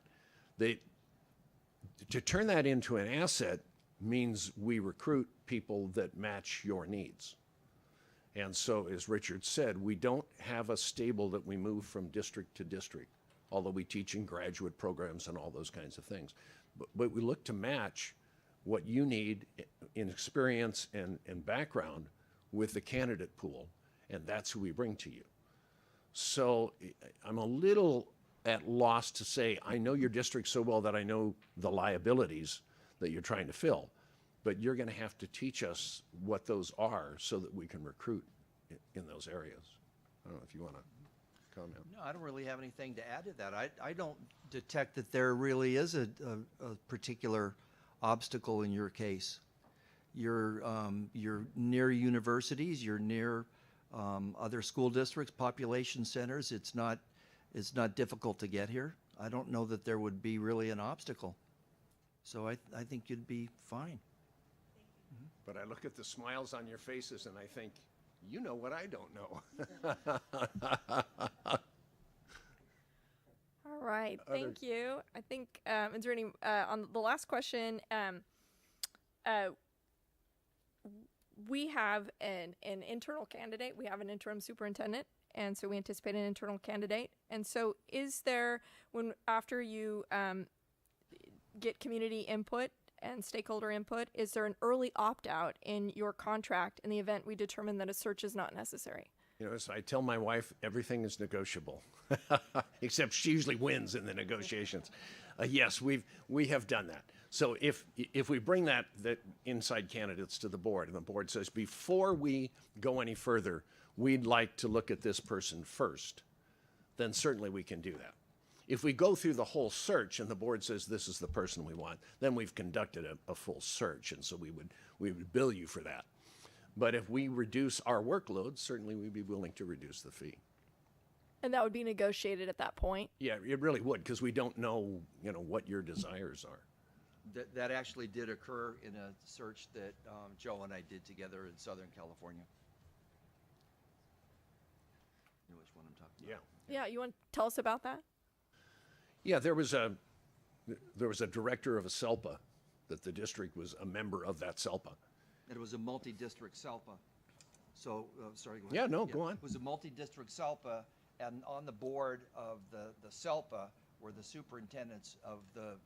To turn that into an asset means we recruit people that match your needs. And so, as Richard said, we don't have a stable that we move from district to district, although we teach in graduate programs and all those kinds of things. But we look to match what you need in experience and background with the candidate pool, and that's who we bring to you. So I'm a little at loss to say, I know your district so well that I know the liabilities that you're trying to fill, but you're going to have to teach us what those are so that we can recruit in those areas. I don't know if you want to comment. No, I don't really have anything to add to that. I don't detect that there really is a particular obstacle in your case. You're near universities, you're near other school districts, population centers. It's not difficult to get here. I don't know that there would be really an obstacle. So I think you'd be fine. But I look at the smiles on your faces and I think, you know what I don't know. All right, thank you. I think, is there any, on the last question, we have an internal candidate. We have an interim superintendent, and so we anticipate an internal candidate. And so is there, after you get community input and stakeholder input, is there an early opt-out in your contract in the event we determine that a search is not necessary? You know, as I tell my wife, everything is negotiable, except she usually wins in the negotiations. Yes, we have done that. So if we bring that inside candidates to the board, and the board says, before we go any further, we'd like to look at this person first, then certainly we can do that. If we go through the whole search and the board says this is the person we want, then we've conducted a full search, and so we would bill you for that. But if we reduce our workload, certainly we'd be willing to reduce the fee. And that would be negotiated at that point? Yeah, it really would, because we don't know, what your desires are. That actually did occur in a search that Joe and I did together in Southern California. You know which one I'm talking about? Yeah, you want to tell us about that? Yeah, there was a director of a SELPA that the district was a member of that SELPA. It was a multi-district SELPA. So, sorry, go ahead. Yeah, no, go on. It was a multi-district SELPA, and on the board of the SELPA were the superintendents of the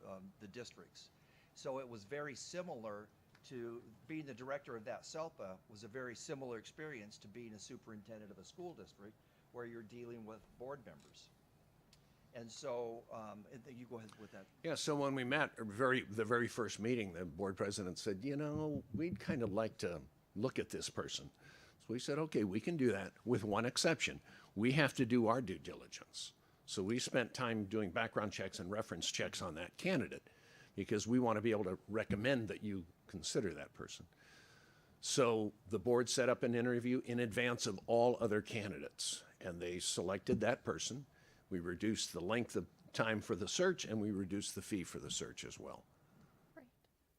districts. So it was very similar to being the director of that SELPA was a very similar experience to being a superintendent of a school district where you're dealing with board members. And so, you go ahead with that. Yeah, so when we met, the very first meeting, the board president said, we'd kind of like to look at this person. So we said, okay, we can do that with one exception. We have to do our due diligence. So we spent time doing background checks and reference checks on that candidate because we want to be able to recommend that you consider that person. So the board set up an interview in advance of all other candidates, and they selected that person. We reduced the length of time for the search, and we reduced the fee for the search as well. Great.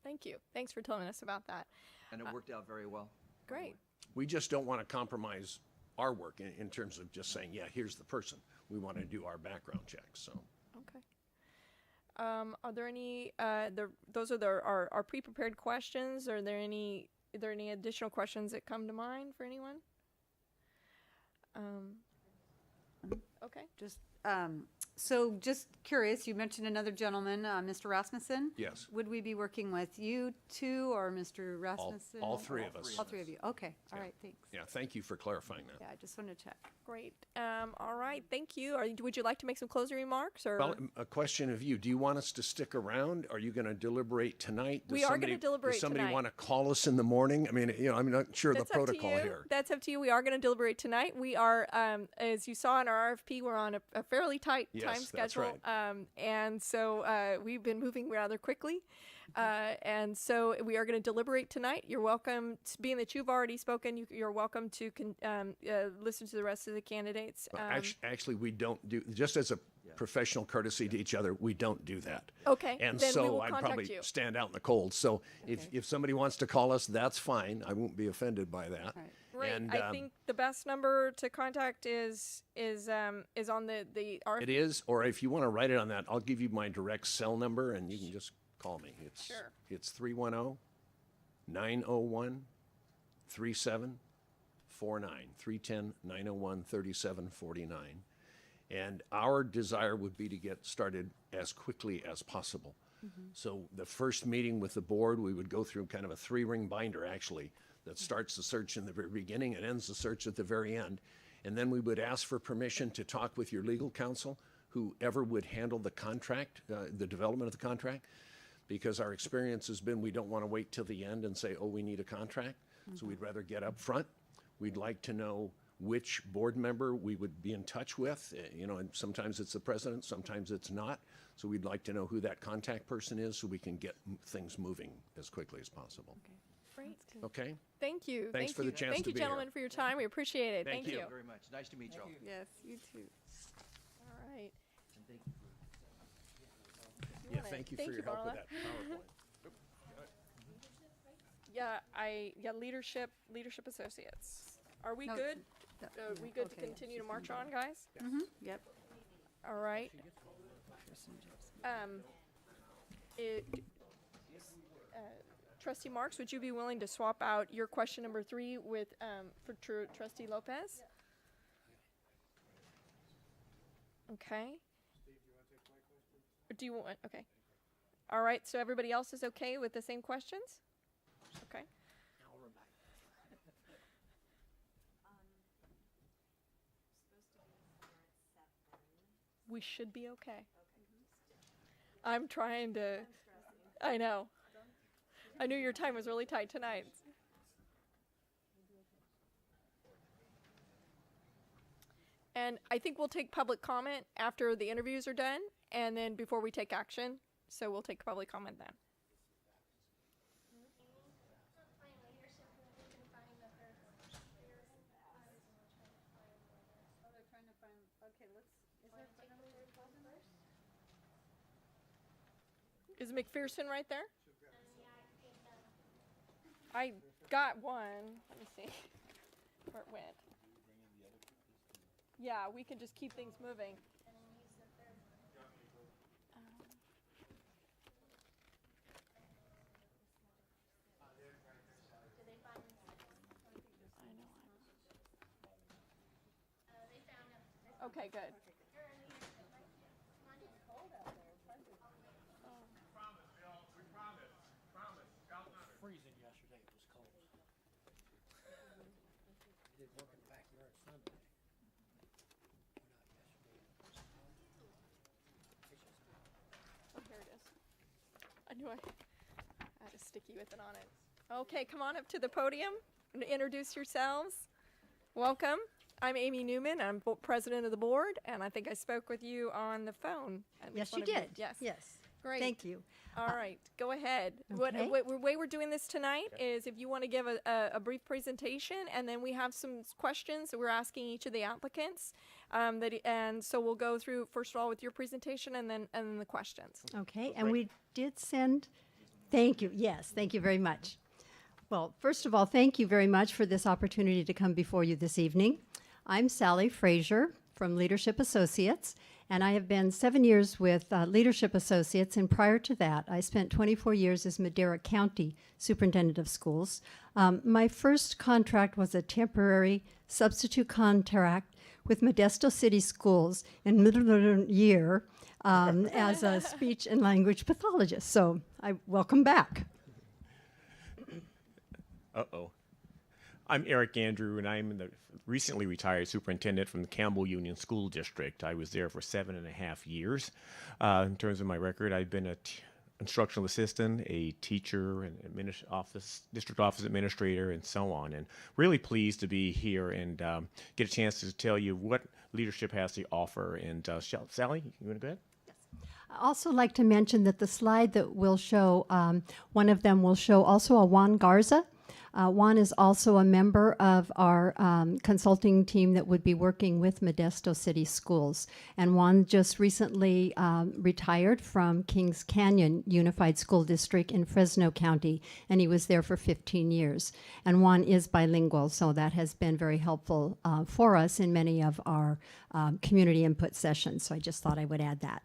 Thank you. Thanks for telling us about that. And it worked out very well. Great. We just don't want to compromise our work in terms of just saying, yeah, here's the person. We want to do our background checks. So. Okay. Are there any? Those are our pre-prepared questions. Are there any additional questions that come to mind for anyone? Okay. So just curious, you mentioned another gentleman, Mr. Rasmussen. Yes. Would we be working with you two or Mr. Rasmussen? All three of us. All three of you. Okay. All right. Thanks. Yeah, thank you for clarifying that. Yeah, I just wanted to check. Great. All right. Thank you. Would you like to make some closing remarks? Or Well, a question of you. Do you want us to stick around? Are you going to deliberate tonight? We are gonna deliberate Does somebody tonight. want to call us in the morning? I mean, I'm not sure That's the up to protocol you. here. That's up to you. We are going to deliberate tonight. We are, as you saw in our RFP, we're on a fairly tight Yes, time that's schedule. right. And so we've been moving rather quickly. And so we are going to deliberate tonight. You're welcome, being that you've already spoken, you're welcome to listen to the rest of the candidates. Well, actually, we don't do, just as a professional courtesy to each other, we don't do that. Okay, And then we so will I'd contact probably you. stand out in the cold. So if somebody wants to call us, that's fine. I won't be offended by that. Right. Great. And, I think the best number to contact is on the RFP. it is, or if you want to write it on that, I'll give you my direct cell number and you can just call me. Sure. It's 310-901-3749. 310-901-3749. And our desire would be to get started as quickly as possible. So the first meeting with the board, we would go through kind of a 3-ring binder, actually, that starts the search in the very beginning and ends the search at the very end. And then we would ask for permission to talk with your legal counsel, whoever would handle the contract, the development of the contract, because our experience has been we don't want to wait till the end and say, oh, we need a contract. So we'd rather get up front. We'd like to know which board member we would be in touch with, and sometimes it's the president, sometimes it's not. So we'd like to know who that contact person is so we can get things moving as quickly as possible. Great. Okay? Thank you. Thanks for the chance Thank to you, be here. gentlemen, for your time. We appreciate it. Thank you. Very much. Nice to meet you all. Yes, you too. All right. Yeah, thank you for your help with that PowerPoint. Leadership Associates. Are we No, good? that- Are we good to okay. continue to march on, guys? Yep. All right. Trustee Marks, would you be willing to swap out your question number 3 with for Trustee Lopez? Okay. Or do you want? Okay. All right. So everybody else is okay with the same questions? Okay. We should be okay. I'm trying to. I know. I knew your time was really tight tonight. And I think we'll take public comment after the interviews are done, and then before we take action. So we'll take public comment then. Is McPherson right there? I got one. Let me see where it went. Yeah, we can just keep things moving. Okay, good. Freezing yesterday. It was cold. I did work in the backyard Sunday. Oh, here it is. I knew I had a sticky with it on it. Okay, come on up to the podium and introduce yourselves. Welcome. I'm Amy Newman. I'm president of the board, and I think I spoke with you on the phone. At least Yes, one you of did. Yes. Yes. Great. Thank you. All right, go ahead. okay. What way we're doing this tonight is if you want to give a brief presentation, and then we have some questions that we're asking each of the applicants. And so we'll go through first of all with your presentation, and then the questions. Okay, and we did send, thank you, yes, thank you very much. Well, first of all, thank you very much for this opportunity to come before you this evening. I'm Sally Frazier from Leadership Associates, and I have been 7 years with Leadership Associates, and prior to that, I spent 24 years as Madera County Superintendent of Schools. My first contract was a temporary substitute contract with Modesto City Schools in middle of the year as a speech and language pathologist. So I welcome back. Uh-oh. I'm Eric Andrew, and I'm the recently retired superintendent from the Campbell Union School District. I was there for 7.5 years. In terms of my record, I've been an instructional assistant, a teacher, an district office administrator, and so on. And really pleased to be here and get a chance to tell you what leadership has to offer. And Sally, you want to go ahead? I also like to mention that the slide that will show, one of them will show also a Juan Garza. Juan is also a member of our consulting team that would be working with Modesto City Schools. And Juan just recently retired from Kings Canyon Unified School District in Fresno County, and he was there for 15 years. And Juan is bilingual, so that has been very helpful for us in many of our community input sessions. So I just thought I would add that.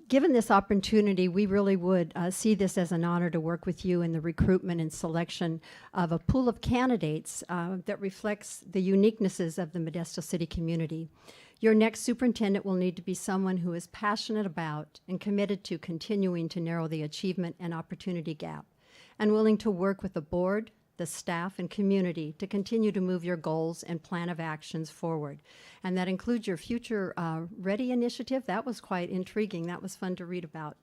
Given this opportunity, we really would see this as an honor to work with you in the recruitment and selection of a pool of candidates that reflects the uniquenesses of the Modesto City community. Your next superintendent will need to be someone who is passionate about and committed to continuing to narrow the achievement and opportunity gap, and willing to work with the board, the staff and community to continue to move your goals and plan of actions forward. And that includes your Future Ready initiative. That was quite intriguing. That was fun to read about.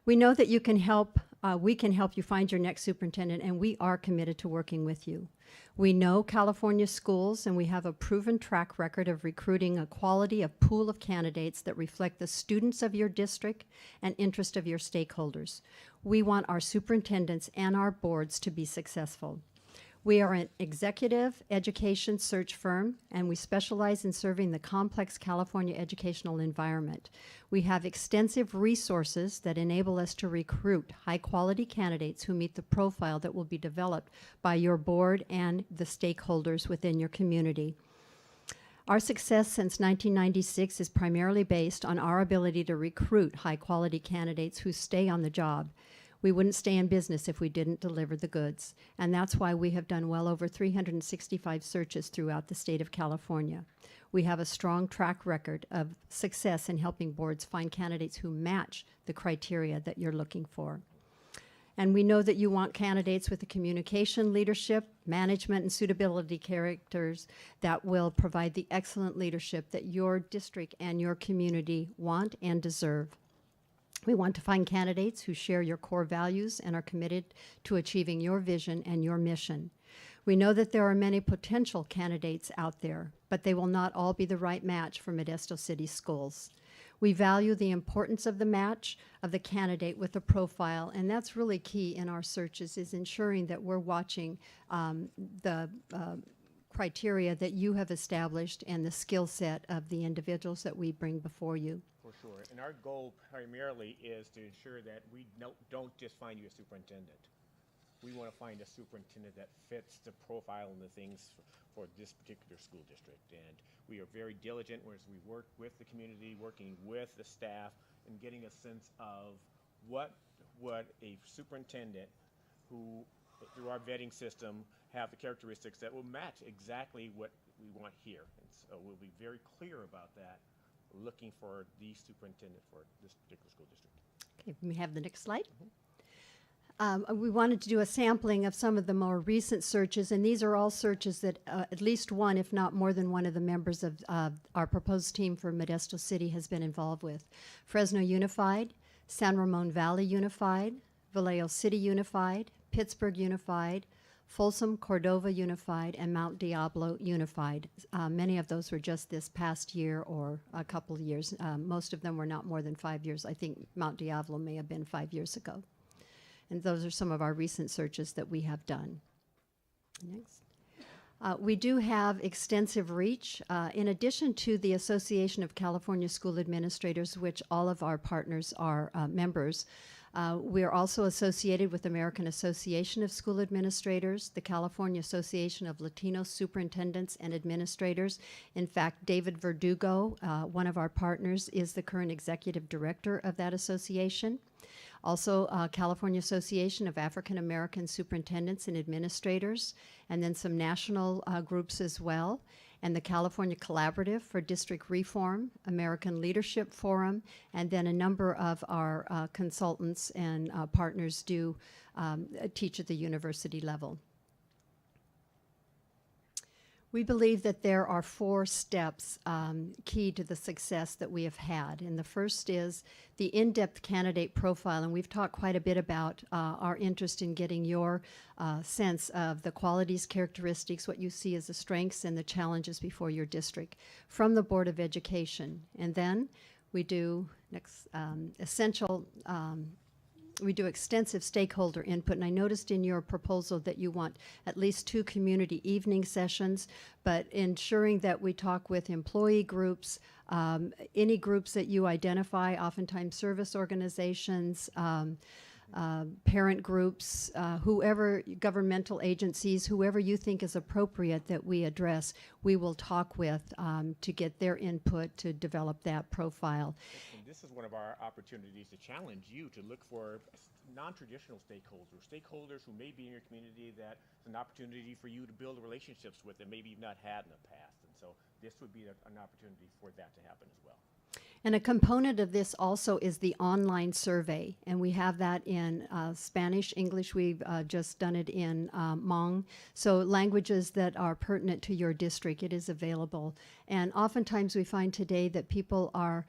We know that you can help, we can help you find your next superintendent, and we are committed to working with you. We know California schools, and we have a proven track record of recruiting a quality of pool of candidates that reflect the students of your district and interest of your stakeholders. We want our superintendents and our boards to be successful. We are an executive education search firm, and we specialize in serving the complex California educational environment. We have extensive resources that enable us to recruit high-quality candidates who meet the profile that will be developed by your board and the stakeholders within your community. Our success since 1996 is primarily based on our ability to recruit high-quality candidates who stay on the job. We wouldn't stay in business if we didn't deliver the goods. And that's why we have done well over 365 searches throughout the state of California. We have a strong track record of success in helping boards find candidates who match the criteria that you're looking for. And we know that you want candidates with the communication, leadership, management, and suitability characters that will provide the excellent leadership that your district and your community want and deserve. We want to find candidates who share your core values and are committed to achieving your vision and your mission. We know that there are many potential candidates out there, but they will not all be the right match for Modesto City Schools. We value the importance of the match of the candidate with the profile, and that's really key in our searches, is ensuring that we're watching the criteria that you have established and the skill set of the individuals that we bring before you. For sure. And our goal primarily is to ensure that we don't just find you a superintendent. We want to find a superintendent that fits the profile and the things for this particular school district. And we are very diligent as we work with the community, working with the staff, and getting a sense of what would a superintendent who, through our vetting system, have the characteristics that will match exactly what we want here. And so we'll be very clear about that, looking for the superintendent for this particular school district. Okay, we have the next slide. We wanted to do a sampling of some of the more recent searches, and these are all searches that at least one, if not more than one, of the members of our proposed team for Modesto City has been involved with. Fresno Unified, San Ramon Valley Unified, Vallejo City Unified, Pittsburgh Unified, Folsom Cordova Unified, and Mount Diablo Unified. Many of those were just this past year or a couple of years. Most of them were not more than 5 years. I think Mount Diablo may have been 5 years ago. And those are some of our recent searches that we have done. Next. We do have extensive reach. In addition to the Association of California School Administrators, which all of our partners are members, we are also associated with the American Association of School Administrators, the California Association of Latino Superintendents and Administrators. In fact, David Verdugo, one of our partners, is the current executive director of that association. Also, California Association of African American Superintendents and Administrators, and then some national groups as well, and the California Collaborative for District Reform, American Leadership Forum, and then a number of our consultants and partners do teach at the university level. We believe that there are 4 steps key to the success that we have had. And the first is the in-depth candidate profile. And we've talked quite a bit about our interest in getting your sense of the qualities, characteristics, what you see as the strengths and the challenges before your district from the Board of Education. And then we do we do extensive stakeholder input, and I noticed in your proposal that you want at least 2 community evening sessions, but ensuring that we talk with employee groups, any groups that you identify, oftentimes service organizations, parent groups, whoever, governmental agencies, whoever you think is appropriate that we address, we will talk with to get their input to develop that profile. And this is one of our opportunities to challenge you to look for non-traditional stakeholders who may be in your community that it's an opportunity for you to build relationships with that maybe you've not had in the past. And so this would be an opportunity for that to happen as well. And a component of this also is the online survey, and we have that in Spanish, English. We've just done it in Hmong. So languages that are pertinent to your district, it is available. And oftentimes we find today that people are,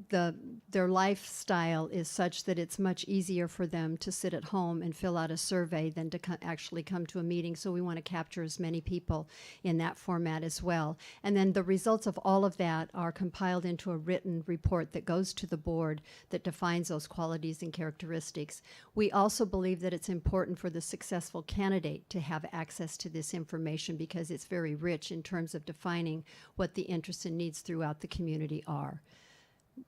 their lifestyle is such that it's much easier for them to sit at home and fill out a survey than to actually come to a meeting. So we want to capture as many people in that format as well. And then the results of all of that are compiled into a written report that goes to the board that defines those qualities and characteristics. We also believe that it's important for the successful candidate to have access to this information because it's very rich in terms of defining what the interests and needs throughout the community are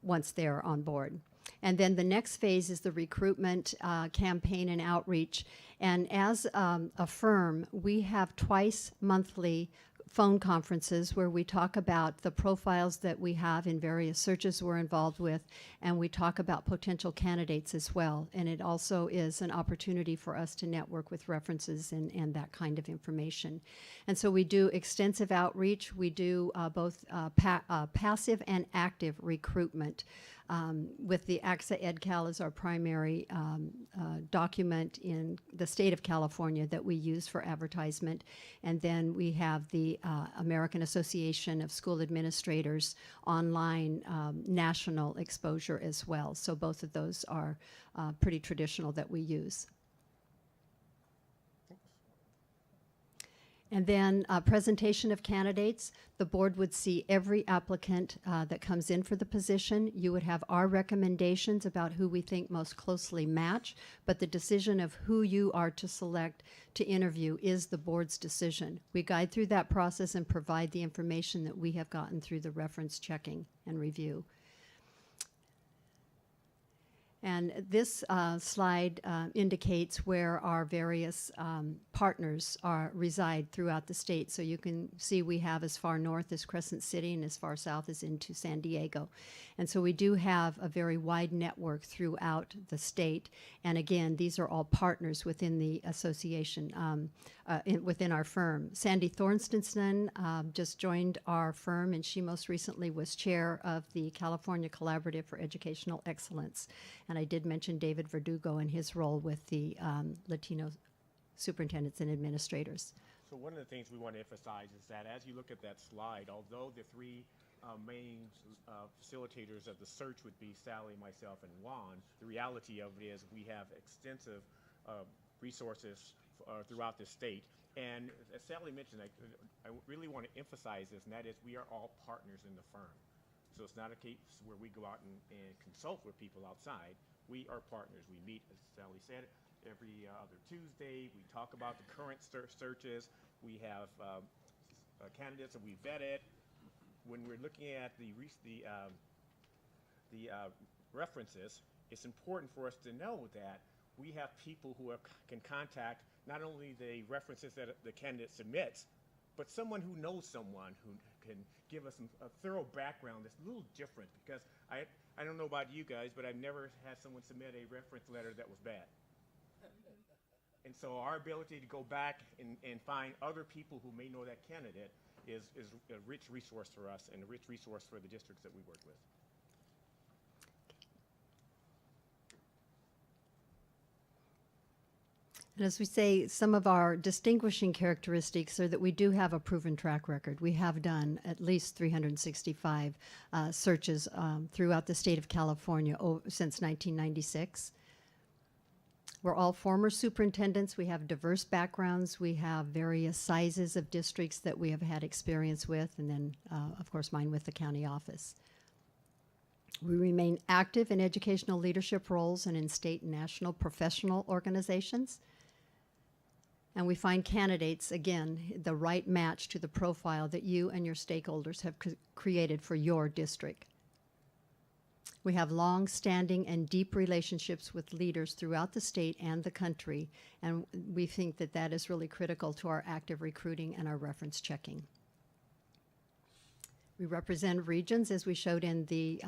once they're on board. And then the next phase is the recruitment campaign and outreach. And as a firm, we have twice monthly phone conferences where we talk about the profiles that we have in various searches we're involved with, and we talk about potential candidates as well. And it also is an opportunity for us to network with references and that kind of information. And so we do extensive outreach. We do both passive and active recruitment. With the AXA EdCal as our primary document in the state of California that we use for advertisement. And then we have the American Association of School Administrators online national exposure as well. So both of those are pretty traditional that we use. And then presentation of candidates. The board would see every applicant that comes in for the position. You would have our recommendations about who we think most closely match, but the decision of who you are to select to interview is the board's decision. We guide through that process and provide the information that we have gotten through the reference checking and review. And this slide indicates where our various partners reside throughout the state. So you can see we have as far north as Crescent City and as far south as into San Diego. And so we do have a very wide network throughout the state. And again, these are all partners within the association, within our firm. Sandy Thorstenson just joined our firm, and she most recently was chair of the California Collaborative for Educational Excellence. And I did mention David Verdugo and his role with the Latino superintendents and administrators. So one of the things we want to emphasize is that as you look at that slide, although the three main facilitators of the search would be Sally, myself, and Juan, the reality of it is we have extensive resources throughout the state. And as Sally mentioned, I really want to emphasize this, and that is we are all partners in the firm. So it's not a case where we go out and consult with people outside. We are partners. We meet, as Sally said, every other Tuesday. We talk about the current searches. We have candidates that we vetted. When we're looking at the references, it's important for us to know that we have people who can contact not only the references that the candidate submits, but someone who knows someone who can give us a thorough background that's a little different, because I don't know about you guys, but I've never had someone submit a reference letter that was bad. And so our ability to go back and find other people who may know that candidate is a rich resource for us and a rich resource for the districts that we work with. And as we say, some of our distinguishing characteristics are that we do have a proven track record. We have done at least 365 searches throughout the state of California since 1996. We're all former superintendents. We have diverse backgrounds. We have various sizes of districts that we have had experience with, and then, of course, mine with the county office. We remain active in educational leadership roles and in state and national professional organizations. And we find candidates, again, the right match to the profile that you and your stakeholders have created for your district. We have long-standing and deep relationships with leaders throughout the state and the country, and we think that that is really critical to our active recruiting and our reference checking. We represent regions, as we showed in the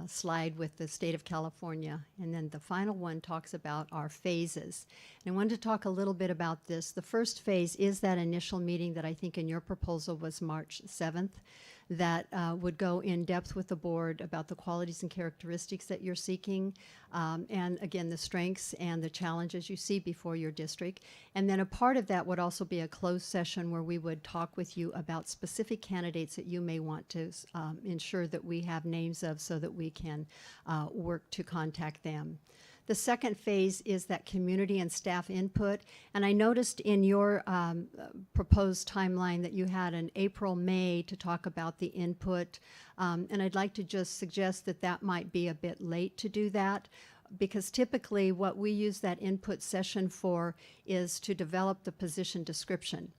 slide with the state of California. And then the final one talks about our phases. And I wanted to talk a little bit about this. The first phase is that initial meeting that I think in your proposal was March 7th. that would go in depth with the board about the qualities and characteristics that you're seeking, and again, the strengths and the challenges you see before your district. And then a part of that would also be a closed session where we would talk with you about specific candidates that you may want to ensure that we have names of so that we can work to contact them. The second phase is that community and staff input. And I noticed in your proposed timeline that you had an April-May to talk about the input. And I'd like to just suggest that that might be a bit late to do that, because typically what we use that input session for is to develop the position description.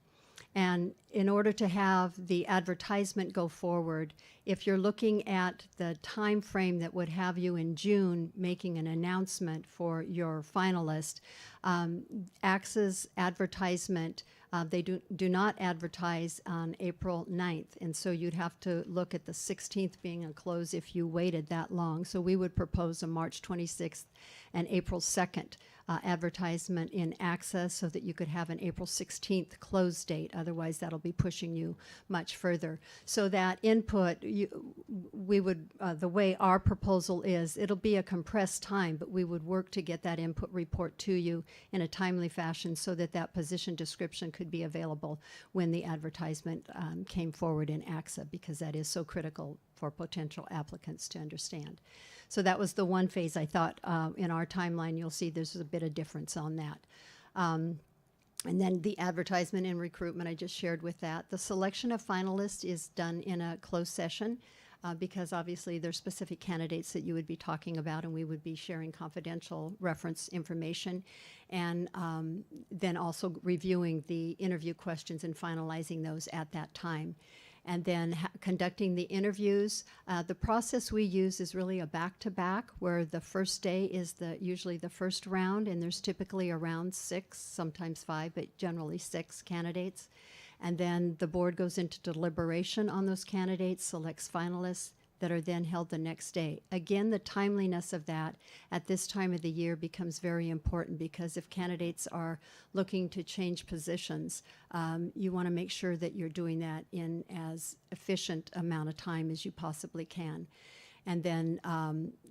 And in order to have the advertisement go forward, if you're looking at the time frame that would have you in June making an announcement for your finalist, AXA's advertisement, they do not advertise on April 9th. And so you'd have to look at the 16th being a close if you waited that long. So we would propose a March 26th and April 2nd advertisement in AXA so that you could have an April 16th close date. Otherwise, that'll be pushing you much further. So that input, we would, the way our proposal is, it'll be a compressed time, but we would work to get that input report to you in a timely fashion so that that position description could be available when the advertisement came forward in AXA, because that is so critical for potential applicants to understand. So that was the one phase. I thought in our timeline, you'll see there's a bit of difference on that. And then the advertisement and recruitment, I just shared with that. The selection of finalists is done in a closed session because obviously there's specific candidates that you would be talking about, and we would be sharing confidential reference information. And then also reviewing the interview questions and finalizing those at that time. And then conducting the interviews. The process we use is really a back-to-back, where the first day is usually the first round, and there's typically around 6, sometimes 5, but generally 6 candidates. And then the board goes into deliberation on those candidates, selects finalists that are then held the next day. Again, the timeliness of that at this time of the year becomes very important, because if candidates are looking to change positions, you want to make sure that you're doing that in as efficient amount of time as you possibly can. And then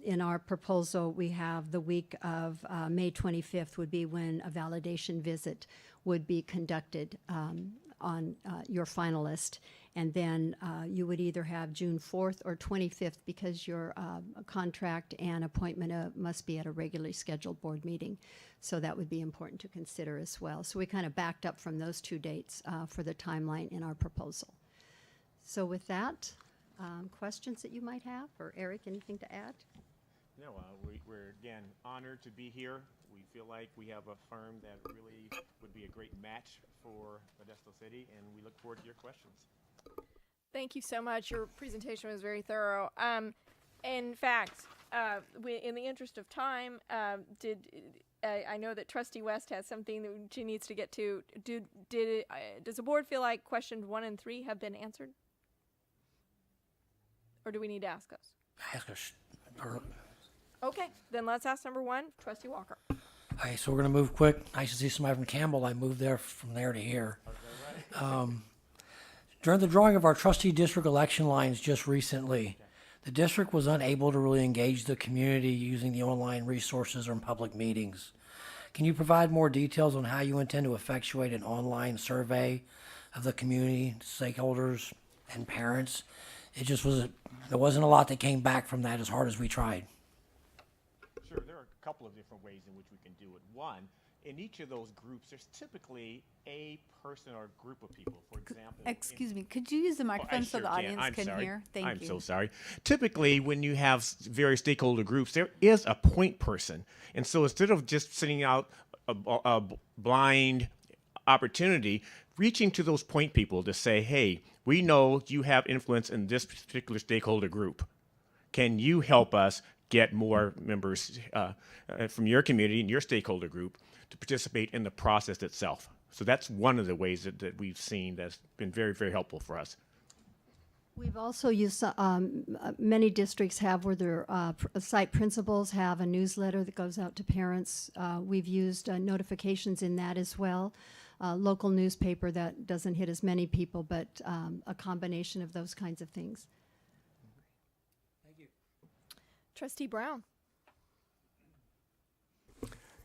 in our proposal, we have the week of May 25th would be when a validation visit would be conducted on your finalist. And then you would either have June 4th or 25th, because your contract and appointment must be at a regularly scheduled board meeting. So that would be important to consider as well. So we kind of backed up from those 2 dates for the timeline in our proposal. So with that, questions that you might have? Or Eric, anything to add? No, we're again honored to be here. We feel like we have a firm that really would be a great match for Modesto City, and we look forward to your questions. Thank you so much. Your presentation was very thorough. In fact, in the interest of time, I know that Trustee West has something that she needs to get to. Does the board feel like questions 1 and 3 have been answered? Or do we need to ask us? Ask us. Okay, then let's ask number 1, Trustee Walker. Okay, so we're going to move quick. Nice to see somebody from Campbell. I moved there from there to here. During the drawing of our trustee district election lines just recently, the district was unable to really engage the community using the online resources or in public meetings. Can you provide more details on how you intend to effectuate an online survey of the community, stakeholders, and parents? There wasn't a lot that came back from that as hard as we tried. Sure, there are a couple of different ways in which we can do it. One, in each of those groups, there's typically a person or group of people. For example, Excuse me, could you use the microphone so the audience can hear? Thank you. I'm so sorry. Typically, when you have various stakeholder groups, there is a point person. And so instead of just sending out a blind opportunity, reaching to those point people to say, hey, we know you have influence in this particular stakeholder group. Can you help us get more members from your community and your stakeholder group to participate in the process itself? So that's one of the ways that we've seen that's been very, very helpful for us. We've also used, many districts have where their site principals have a newsletter that goes out to parents. We've used notifications in that as well. local newspaper that doesn't hit as many people, but a combination of those kinds of things. Trustee Brown.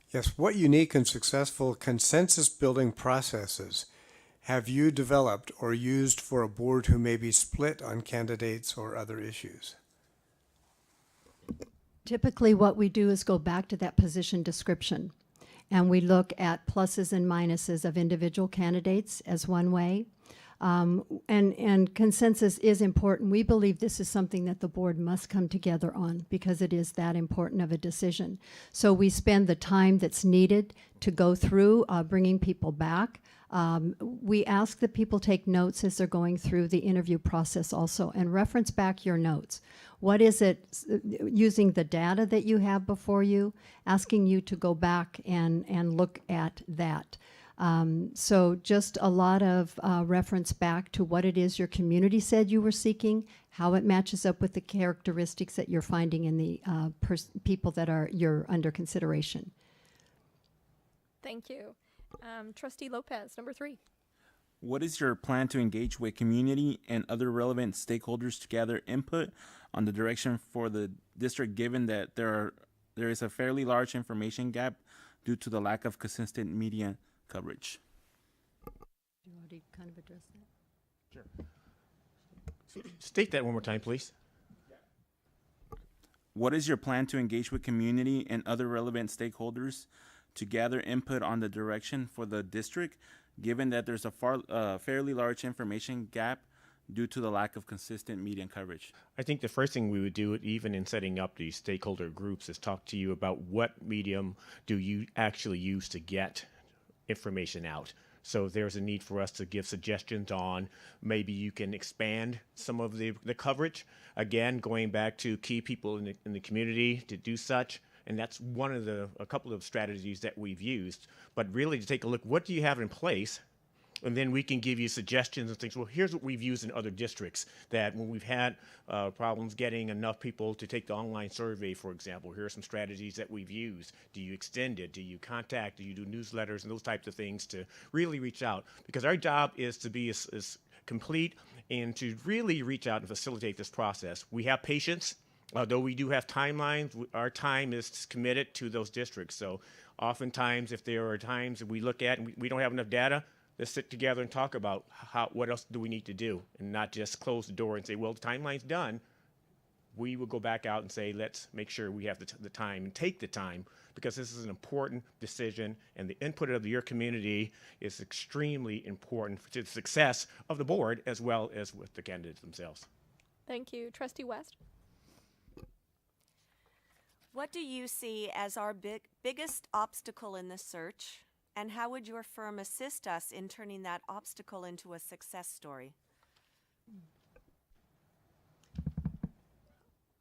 Yes, what unique and successful consensus building processes have you developed or used for a board who may be split on candidates or other issues? Typically, what we do is go back to that position description, and we look at pluses and minuses of individual candidates as one way. And consensus is important. We believe this is something that the board must come together on because it is that important of a decision. So we spend the time that's needed to go through bringing people back. We ask that people take notes as they're going through the interview process also, and reference back your notes. What is it, using the data that you have before you, asking you to go back and look at that. So just a lot of reference back to what it is your community said you were seeking, how it matches up with the characteristics that you're finding in the people that you're under consideration. Thank you. Trustee Lopez, number 3. What is your plan to engage with community and other relevant stakeholders to gather input on the direction for the district, given that there is a fairly large information gap due to the lack of consistent media coverage? You already kind of addressed that. Sure. State that one more time, please. What is your plan to engage with community and other relevant stakeholders to gather input on the direction for the district, given that there's a fairly large information gap due to the lack of consistent media coverage? I think the first thing we would do, even in setting up these stakeholder groups, is talk to you about what medium do you actually use to get information out. So there's a need for us to give suggestions on maybe you can expand some of the coverage. Again, going back to key people in the community to do such. And that's one of a couple of strategies that we've used. But really to take a look, what do you have in place? And then we can give you suggestions and things. Well, here's what we've used in other districts, that when we've had problems getting enough people to take the online survey, for example, here are some strategies that we've used. Do you extend it? Do you contact? Do you do newsletters and those types of things to really reach out? Because our job is to be as complete and to really reach out and facilitate this process. We have patience. Although we do have timelines, our time is committed to those districts. So oftentimes, if there are times that we look at and we don't have enough data, let's sit together and talk about what else do we need to do, and not just close the door and say, well, the timeline's done. We will go back out and say, let's make sure we have the time and take the time, because this is an important decision, and the input of your community is extremely important to the success of the board as well as with the candidates themselves. Thank you. Trustee West. What do you see as our biggest obstacle in the search, and how would your firm assist us in turning that obstacle into a success story?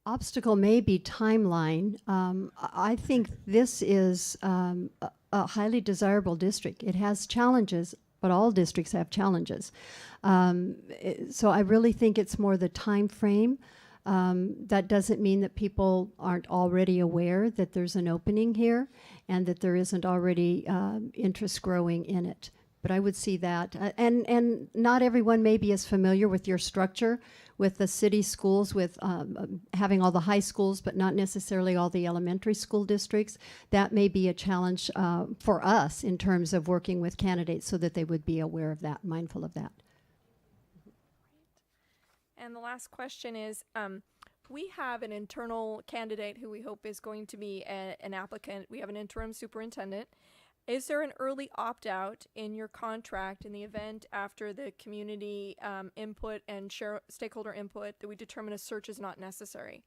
Obstacle may be timeline. I think this is a highly desirable district. It has challenges, but all districts have challenges. So I really think it's more the time frame. That doesn't mean that people aren't already aware that there's an opening here and that there isn't already interest growing in it. But I would see that. And not everyone may be as familiar with your structure, with the city schools, with having all the high schools, but not necessarily all the elementary school districts. That may be a challenge for us in terms of working with candidates so that they would be aware of that, mindful of that. And the last question is, we have an internal candidate who we hope is going to be an applicant. We have an interim superintendent. Is there an early opt-out in your contract in the event after the community input and stakeholder input that we determine a search is not necessary?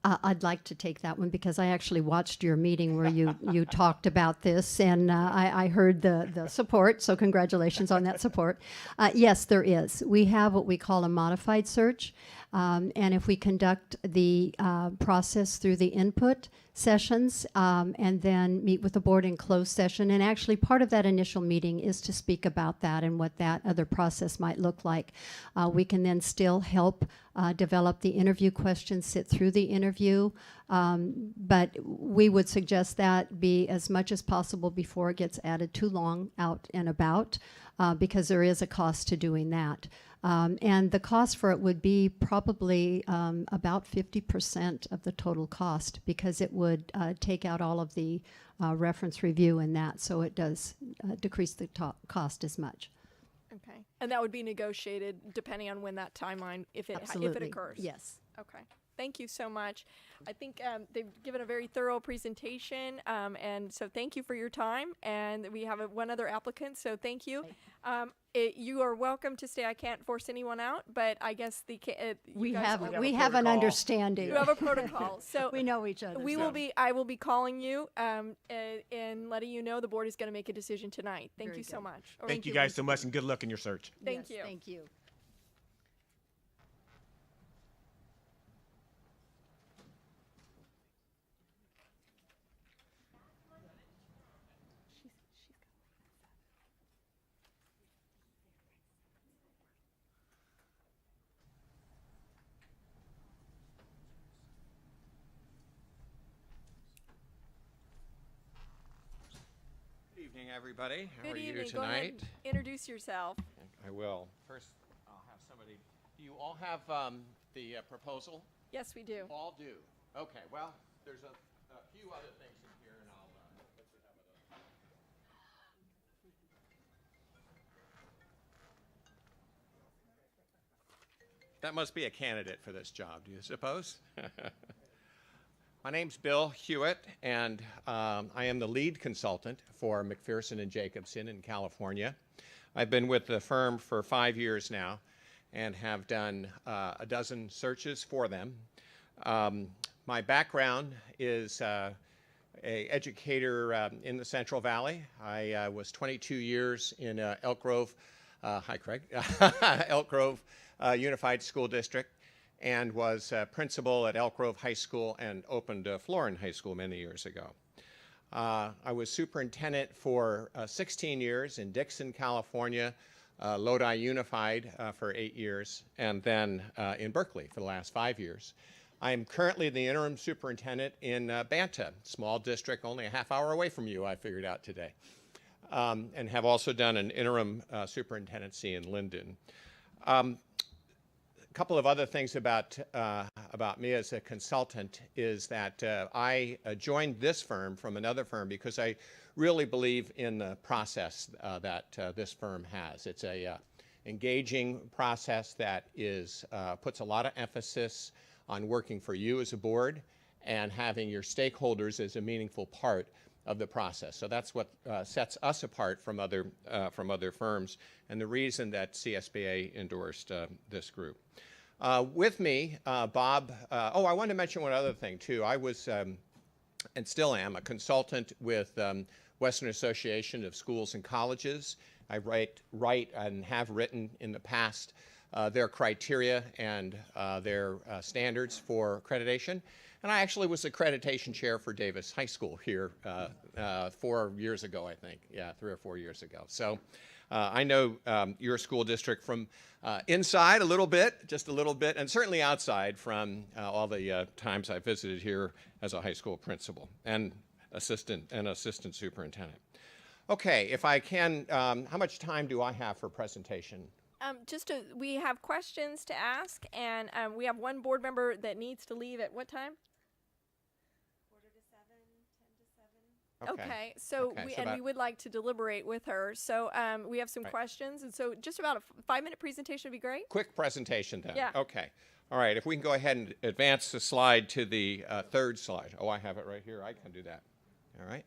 I'd like to take that one because I actually watched your meeting where you talked about this, and I heard the support, so congratulations on that support. Yes, there is. We have what we call a modified search. And if we conduct the process through the input sessions and then meet with the board in closed session, and actually part of that initial meeting is to speak about that and what that other process might look like. We can then still help develop the interview questions, sit through the interview, but we would suggest that be as much as possible before it gets added too long out and about, because there is a cost to doing that. And the cost for it would be probably about 50% of the total cost, because it would take out all of the reference review and that, so it does decrease the cost as much. Okay. And that would be negotiated depending on when that timeline, if it Absolutely. occurs. Yes. Okay. Thank you so much. I think they've given a very thorough presentation, and so thank you for your time. And we have one other applicant, so thank you. You are welcome to stay. I can't force anyone out, but I guess We guys have are- we have an understanding. You have a protocol, so we know each other. I will be calling you and letting you know the board is going to make a decision tonight. Thank Very you so good. much. Thank you guys so much, and good luck in your search. Thank Yes, you. Thank you. Good evening, everybody. How Good are evening. you Go ahead tonight? and introduce yourself. I will. First, I'll have somebody. Do you all have the proposal? Yes, we do. All do. Okay. Well, there's a few other things in here, and I'll let you have it. That must be a candidate for this job, do you suppose? My name's Bill Hewitt, and I am the lead consultant for McPherson and Jacobson in California. I've been with the firm for 5 years now and have done a dozen searches for them. My background is an educator in the Central Valley. I was 22 years in Elk Grove, hi Craig, Elk Grove Unified School District, and was principal at Elk Grove High School and opened Florin High School many years ago. I was superintendent for 16 years in Dixon, California, Lodi Unified for 8 years, and then in Berkeley for the last 5 years. I am currently the interim superintendent in Banta, small district only a half hour away from you, I figured out today, and have also done an interim superintendency in Linden. A couple of other things about me as a consultant is that I joined this firm from another firm because I really believe in the process that this firm has. It's a engaging process that puts a lot of emphasis on working for you as a board and having your stakeholders as a meaningful part of the process. So that's what sets us apart from other firms, and the reason that CSBA endorsed this group. With me, Bob, I wanted to mention one other thing too. I was, and still am, a consultant with Western Association of Schools and Colleges. I write and have written in the past their criteria and their standards for accreditation. And I actually was accreditation chair for Davis High School here 4 years ago, I think. Yeah, 3 or 4 years ago. So I know your school district from inside a little bit, just a little bit, and certainly outside from all the times I visited here as a high school principal and assistant superintendent. Okay, if I can, how much time do I have for presentation? We have questions to ask, and we have one board member that needs to leave at what time? 6:45, 10 to 7. Okay, so we would like to deliberate with her. So we have some questions, and so just about a 5-minute presentation would be great. Quick presentation then. Yeah. Okay. All right. If we can go ahead and advance the slide to the third slide. Oh, I have it right here. I can do that. All right.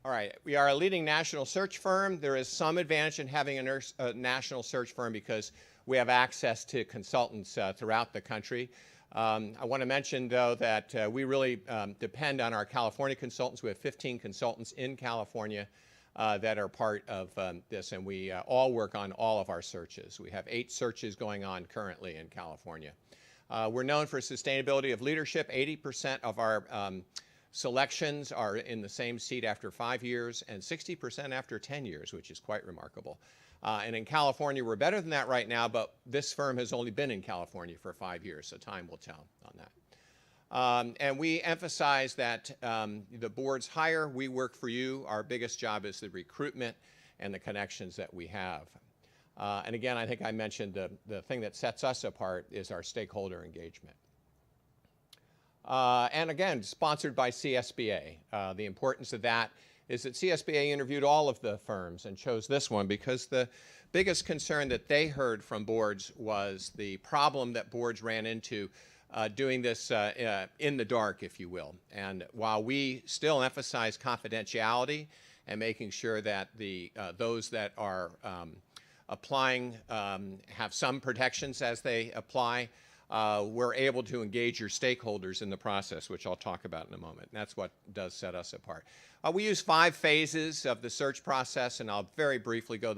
All right. We are a leading national search firm. There is some advantage in having a national search firm because we have access to consultants throughout the country. I want to mention, though, that we really depend on our California consultants. We have 15 consultants in California that are part of this, and we all work on all of our searches. We have 8 searches going on currently in California. We're known for sustainability of leadership. 80% of our selections are in the same seat after 5 years and 60% after 10 years, which is quite remarkable. And in California, we're better than that right now, but this firm has only been in California for 5 years, so time will tell on that. And we emphasize that the boards hire, we work for you. Our biggest job is the recruitment and the connections that we have. And again, I think I mentioned the thing that sets us apart is our stakeholder engagement. And again, sponsored by CSBA. The importance of that is that CSBA interviewed all of the firms and chose this one because the biggest concern that they heard from boards was the problem that boards ran into doing this in the dark, if you will. And while we still emphasize confidentiality and making sure that those that are applying have some protections as they apply, we're able to engage your stakeholders in the process, which I'll talk about in a moment. And that's what does set us apart. We use 5 phases of the search process, and I'll very briefly go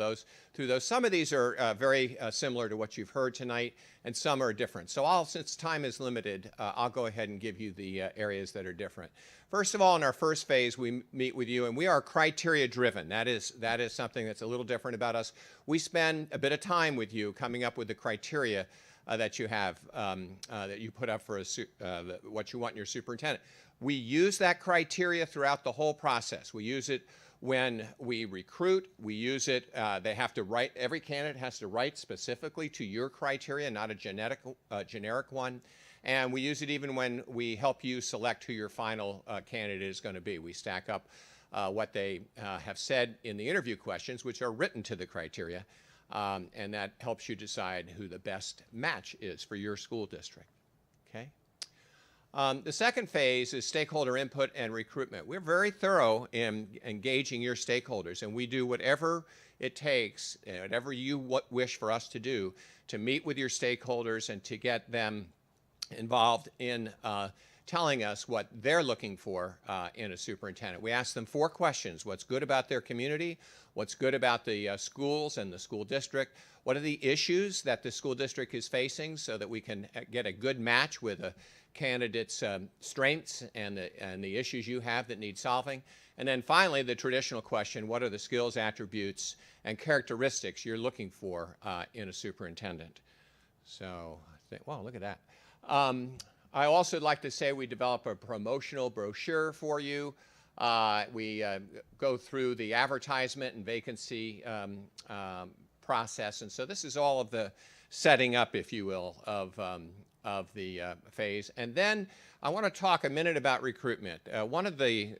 through those. Some of these are very similar to what you've heard tonight, and some are different. So since time is limited, I'll go ahead and give you the areas that are different. First of all, in our first phase, we meet with you, and we are criteria-driven. That is something that's a little different about us. We spend a bit of time with you coming up with the criteria that you have, that you put up for what you want in your superintendent. We use that criteria throughout the whole process. We use it when we recruit. We use it, every candidate has to write specifically to your criteria, not a generic one. And we use it even when we help you select who your final candidate is going to be. We stack up what they have said in the interview questions, which are written to the criteria. And that helps you decide who the best match is for your school district. Okay? The second phase is stakeholder input and recruitment. We're very thorough in engaging your stakeholders, and we do whatever it takes, whatever you wish for us to do, to meet with your stakeholders and to get them involved in telling us what they're looking for in a superintendent. We ask them 4 questions. What's good about their community? What's good about the schools and the school district? What are the issues that the school district is facing so that we can get a good match with a candidate's strengths and the issues you have that need solving? And then finally, the traditional question, what are the skills, attributes, and characteristics you're looking for in a superintendent? So I think, wow, look at that. I also like to say we develop a promotional brochure for you. We go through the advertisement and vacancy process. And so this is all of the setting up, if you will, of the phase. And then I want to talk a minute about recruitment. One of the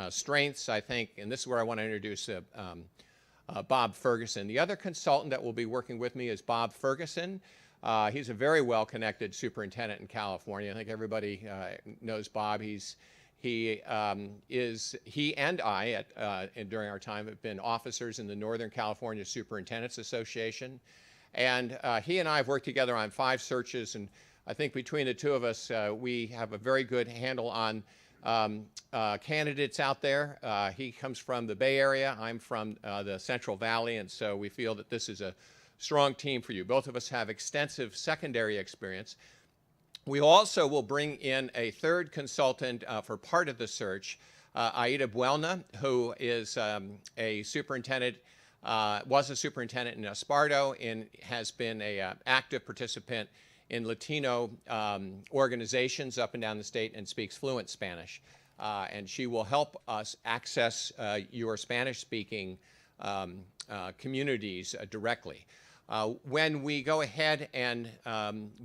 strengths, I think, and this is where I want to introduce Bob Ferguson. The other consultant that will be working with me is Bob Ferguson. He's a very well-connected superintendent in California. I think everybody knows Bob. He and I, during our time, have been officers in the Northern California Superintendents Association. And he and I have worked together on 5 searches, and I think between the two of us, we have a very good handle on candidates out there. He comes from the Bay Area. I'm from the Central Valley, and so we feel that this is a strong team for you. Both of us have extensive secondary experience. We also will bring in a 3rd consultant for part of the search, Aida Buelna, who is a superintendent, was a superintendent in Esparto and has been an active participant in Latino organizations up and down the state and speaks fluent Spanish. And she will help us access your Spanish-speaking communities directly. When we go ahead and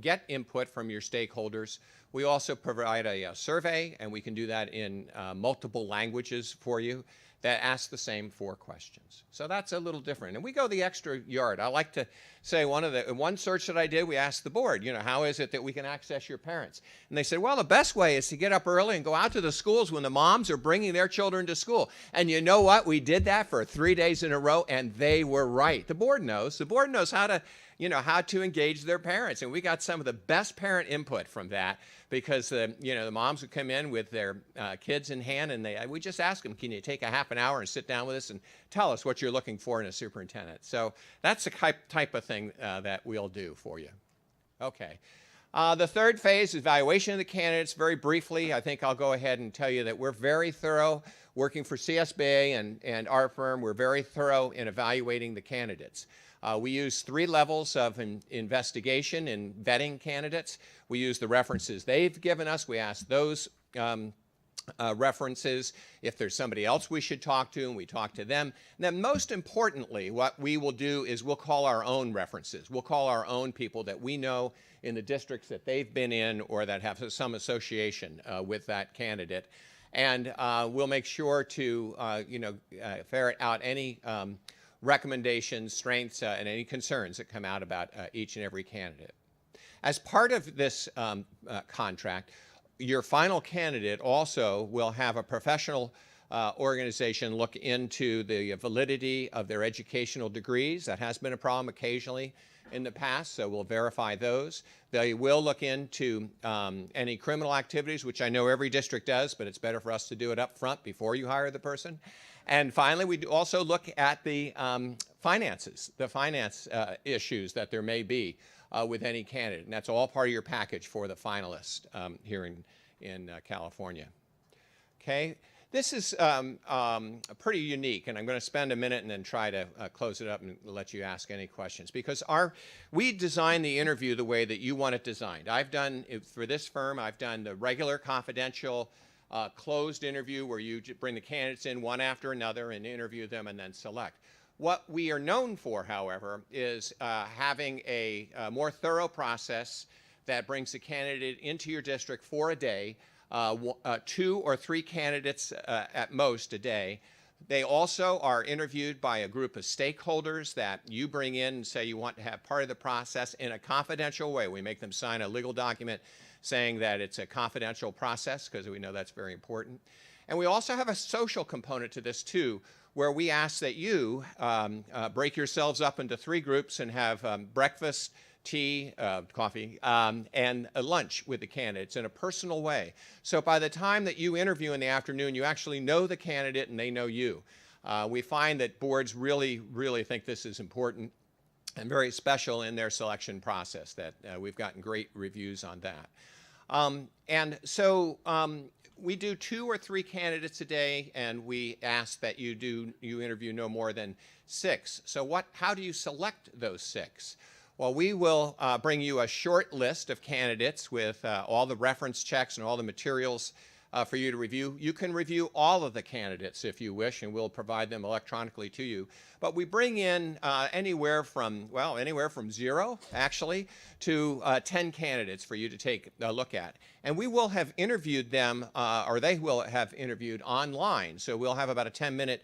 get input from your stakeholders, we also provide a survey, and we can do that in multiple languages for you that ask the same 4 questions. So that's a little different. And we go the extra yard. I like to say one search that I did, we asked the board, how is it that we can access your parents? And they said, well, the best way is to get up early and go out to the schools when the moms are bringing their children to school. And you know what? We did that for 3 days in a row, and they were right. The board knows. The board knows how to you know, how to engage their parents. And we got some of the best parent input from that because, you know, the moms would come in with their kids in hand and we just ask them, can you take a half an hour and sit down with us and tell us what you're looking for in a superintendent? So that's the type of thing that we'll do for you. Okay. The third phase is evaluation of the candidates. Very briefly, I think I'll go ahead and tell you that we're very thorough working for CSBA and our firm. We're very thorough in evaluating the candidates. We use 3 levels of investigation in vetting candidates. We use the references they've given us. We ask those references. If there's somebody else we should talk to, and we talk to them. And then most importantly, what we will do is we'll call our own references. We'll call our own people that we know in the districts that they've been in or that have some association with that candidate. And we'll make sure to, ferret out any recommendations, strengths, and any concerns that come out about each and every candidate. As part of this contract, your final candidate also will have a professional organization look into the validity of their educational degrees. That has been a problem occasionally in the past, so we'll verify those. They will look into any criminal activities, which I know every district does, but it's better for us to do it up front before you hire the person. And finally, we also look at the finances, the finance issues that there may be with any candidate. And that's all part of your package for the finalist here in California. Okay. This is pretty unique, and I'm going to spend a minute and then try to close it up and let you ask any questions. Because we design the interview the way that you want it designed. For this firm, I've done the regular confidential closed interview where you bring the candidates in one after another and interview them and then select. What we are known for, however, is having a more thorough process that brings the candidate into your district for a day, 2 or 3 candidates at most a day. They also are interviewed by a group of stakeholders that you bring in and say you want to have part of the process in a confidential way. We make them sign a legal document saying that it's a confidential process because we know that's very important. And we also have a social component to this too, where we ask that you break yourselves up into 3 groups and have breakfast, tea, coffee, and a lunch with the candidates in a personal way. So by the time that you interview in the afternoon, you actually know the candidate and they know you. We find that boards really, really think this is important and very special in their selection process, that we've gotten great reviews on that. And so we do 2 or 3 candidates a day, and we ask that you interview no more than 6. So how do you select those 6? Well, we will bring you a short list of candidates with all the reference checks and all the materials for you to review. You can review all of the candidates if you wish, and we'll provide them electronically to you. But we bring in anywhere from 0, actually, to 10 candidates for you to take a look at. And we will have interviewed them, or they will have interviewed online. So we'll have about a 10-minute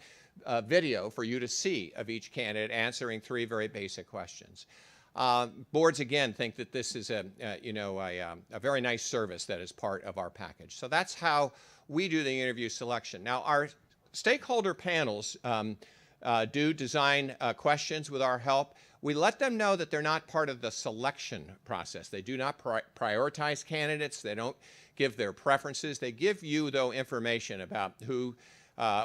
video for you to see of each candidate answering 3 very basic questions. Boards, again, think that this is a very nice service that is part of our package. So that's how we do the interview selection. Now, our stakeholder panels do design questions with our help. We let them know that they're not part of the selection process. They do not prioritize candidates. They don't give their preferences. They give you, though, information about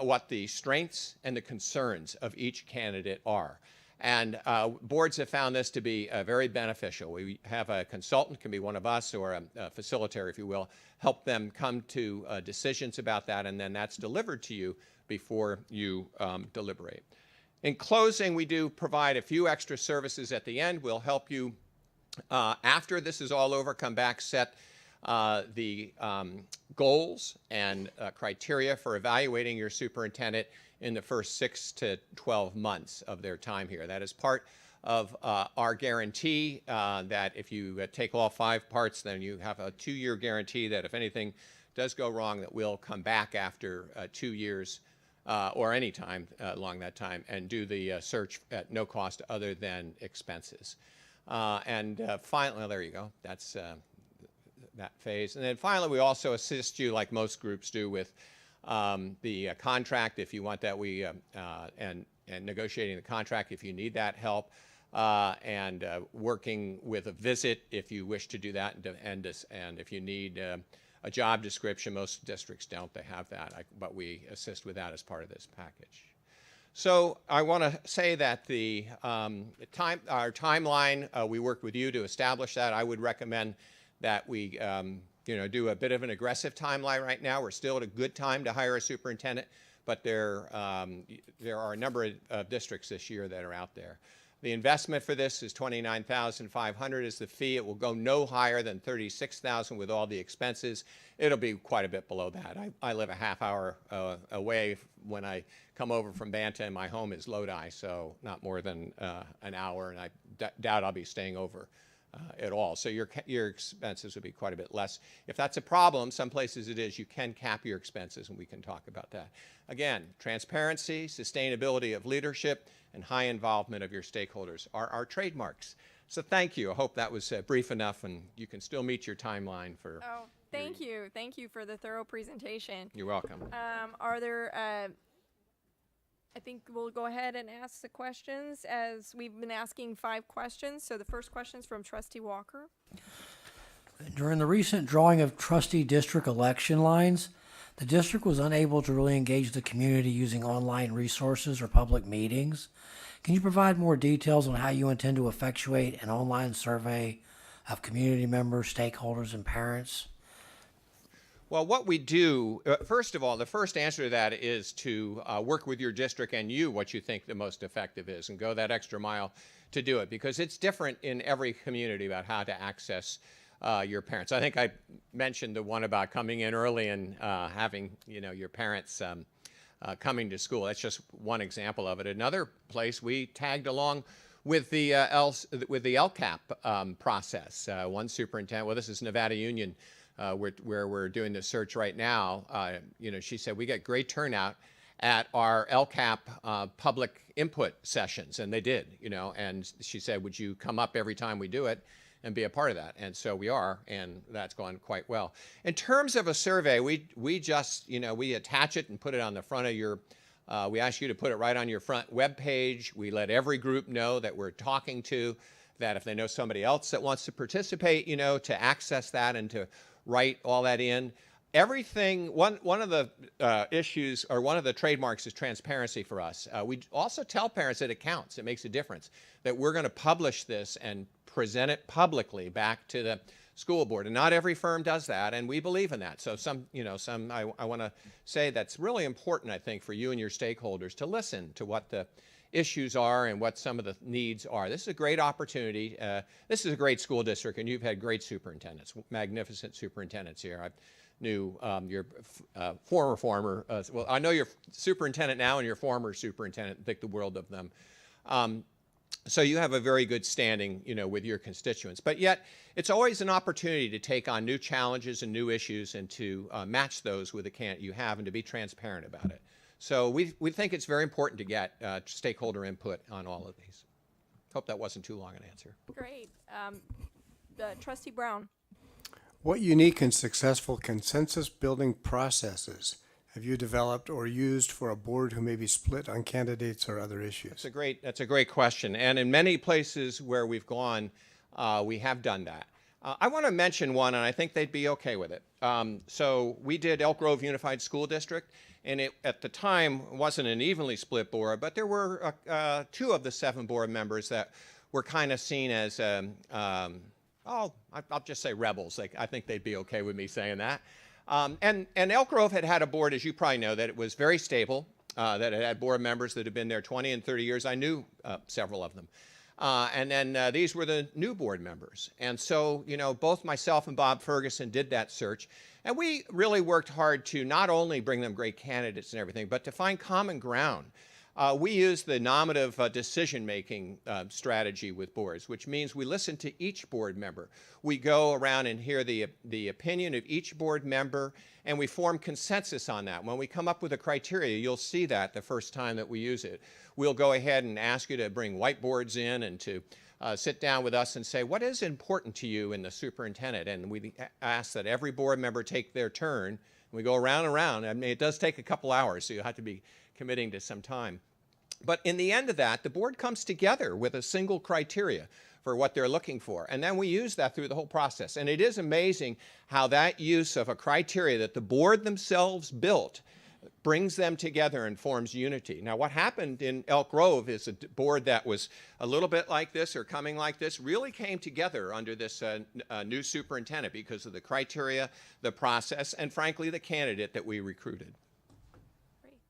what the strengths and the concerns of each candidate are. And boards have found this to be very beneficial. We have a consultant, can be one of us, or a facilitator, if you will, help them come to decisions about that, and then that's delivered to you before you deliberate. In closing, we do provide a few extra services at the end. We'll help you, after this is all over, come back, set the goals and criteria for evaluating your superintendent in the first 6 to 12 months of their time here. That is part of our guarantee that if you take all 5 parts, then you have a 2-year guarantee that if anything does go wrong, that we'll come back after 2 years or any time along that time and do the search at no cost other than expenses. And finally, well, there you go. That's that phase. And then finally, we also assist you, like most groups do, with the contract if you want that, and negotiating the contract if you need that help. and working with a visit if you wish to do that, and if you need a job description. Most districts don't, they have that, but we assist with that as part of this package. So I want to say that our timeline, we worked with you to establish that. I would recommend that we do a bit of an aggressive timeline right now. We're still at a good time to hire a superintendent, but there are a number of districts this year that are out there. The investment for this is $29,500 is the fee. It will go no higher than $36,000 with all the expenses. It'll be quite a bit below that. I live a half hour away when I come over from Banta, and my home is Lodi, so not more than an hour, and I doubt I'll be staying over at all. So your expenses would be quite a bit less. If that's a problem, some places it is, you can cap your expenses, and we can talk about that. Again, transparency, sustainability of leadership, and high involvement of your stakeholders are our trademarks. So thank you. I hope that was brief enough, and you can still meet your timeline for. Oh, thank you. Thank you for the thorough presentation. You're welcome. Are there, I think we'll go ahead and ask the questions, as we've been asking 5 questions. So the first question is from Trustee Walker. During the recent drawing of trustee district election lines, the district was unable to really engage the community using online resources or public meetings. Can you provide more details on how you intend to effectuate an online survey of community members, stakeholders, and parents? Well, what we do, first of all, the first answer to that is to work with your district and what you think the most effective is, and go that extra mile to do it, because it's different in every community about how to access your parents. I think I mentioned the one about coming in early and having your parents coming to school. That's just one example of it. Another place, we tagged along with the LCAP process. One superintendent, well, this is Nevada Union, where we're doing the search right now. She said we get great turnout at our LCAP public input sessions, and they did. And she said, would you come up every time we do it and be a part of that? And so we are, and that's gone quite well. In terms of a survey, we just, we attach it and put it on the front of your, we ask you to put it right on your front web page. We let every group know that we're talking to, that if they know somebody else that wants to participate, to access that and to write all that in. Everything, one of the issues, or one of the trademarks, is transparency for us. We also tell parents that it counts, it makes a difference, that we're going to publish this and present it publicly back to the school board. And not every firm does that, and we believe in that. So I want to say that's really important, I think, for you and your stakeholders to listen to what the issues are and what some of the needs are. This is a great opportunity. This is a great school district, and you've had great superintendents, magnificent superintendents here. I knew your former, well, I know your superintendent now and your former superintendent, think the world of them. So you have a very good standing, with your constituents. But yet, it's always an opportunity to take on new challenges and new issues, and to match those with the candidate you have, and to be transparent about it. So we think it's very important to get stakeholder input on all of these. Hope that wasn't too long an answer. Great. Trustee Brown. What unique and successful consensus building processes have you developed or used for a board who may be split on candidates or other issues? That's a great question. And in many places where we've gone, we have done that. I want to mention one, and I think they'd be okay with it. So we did Elk Grove Unified School District, and it, at the time, wasn't an evenly split board, but there were 2 of the 7 board members that were kind of seen as, I'll just say rebels. I think they'd be okay with me saying that. And Elk Grove had a board, as you probably know, that it was very stable, that it had board members that had been there 20 and 30 years. I knew several of them. And then these were the new board members. And so, both myself and Bob Ferguson did that search. And we really worked hard to not only bring them great candidates and everything, but to find common ground. We use the nominative decision-making strategy with boards, which means we listen to each board member. We go around and hear the opinion of each board member, and we form consensus on that. When we come up with a criteria, you'll see that the first time that we use it. We'll go ahead and ask you to bring whiteboards in and to sit down with us and say, what is important to you in the superintendent? And we ask that every board member take their turn. We go around and around. I mean, it does take a couple hours, so you have to be committing to some time. But in the end of that, the board comes together with a single criteria for what they're looking for. And then we use that through the whole process. And it is amazing how that use of a criteria that the board themselves built brings them together and forms unity. Now, what happened in Elk Grove is a board that was a little bit like this or coming like this really came together under this new superintendent because of the criteria, the process, and frankly, the candidate that we recruited. Great.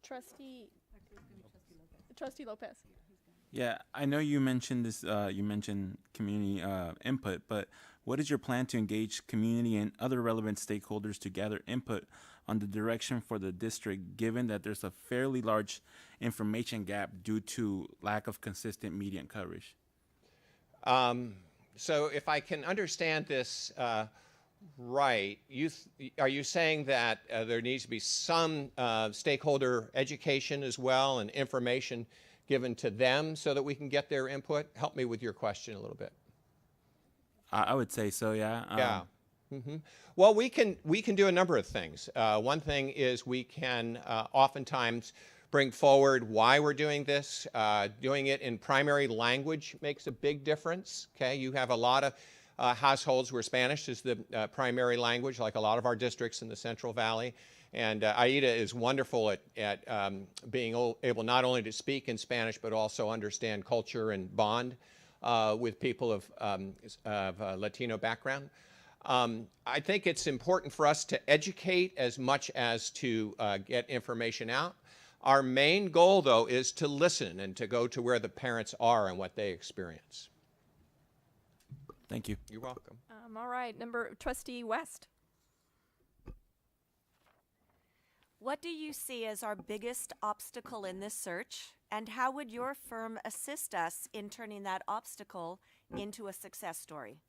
Trustee Lopez. Yeah, I know you mentioned this. You mentioned community input, but what is your plan to engage community and other relevant stakeholders to gather input on the direction for the district, given that there's a fairly large information gap due to lack of consistent media coverage? So if I can understand this right, are you saying that there needs to be some stakeholder education as well and information given to them so that we can get their input? Help me with your question a little bit. I would say so, yeah. Yeah. Well, we can do a number of things. One thing is we can oftentimes bring forward why we're doing this. Doing it in primary language makes a big difference. Okay, you have a lot of households where Spanish is the primary language, like a lot of our districts in the Central Valley. And Aida is wonderful at being able not only to speak in Spanish, but also understand culture and bond with people of Latino background. I think it's important for us to educate as much as to get information out. Our main goal, though, is to listen and to go to where the parents are and what they experience. Thank you. You're welcome. All right, Trustee West. What do you see as our biggest obstacle in this search, and how would your firm assist us in turning that obstacle into a success story?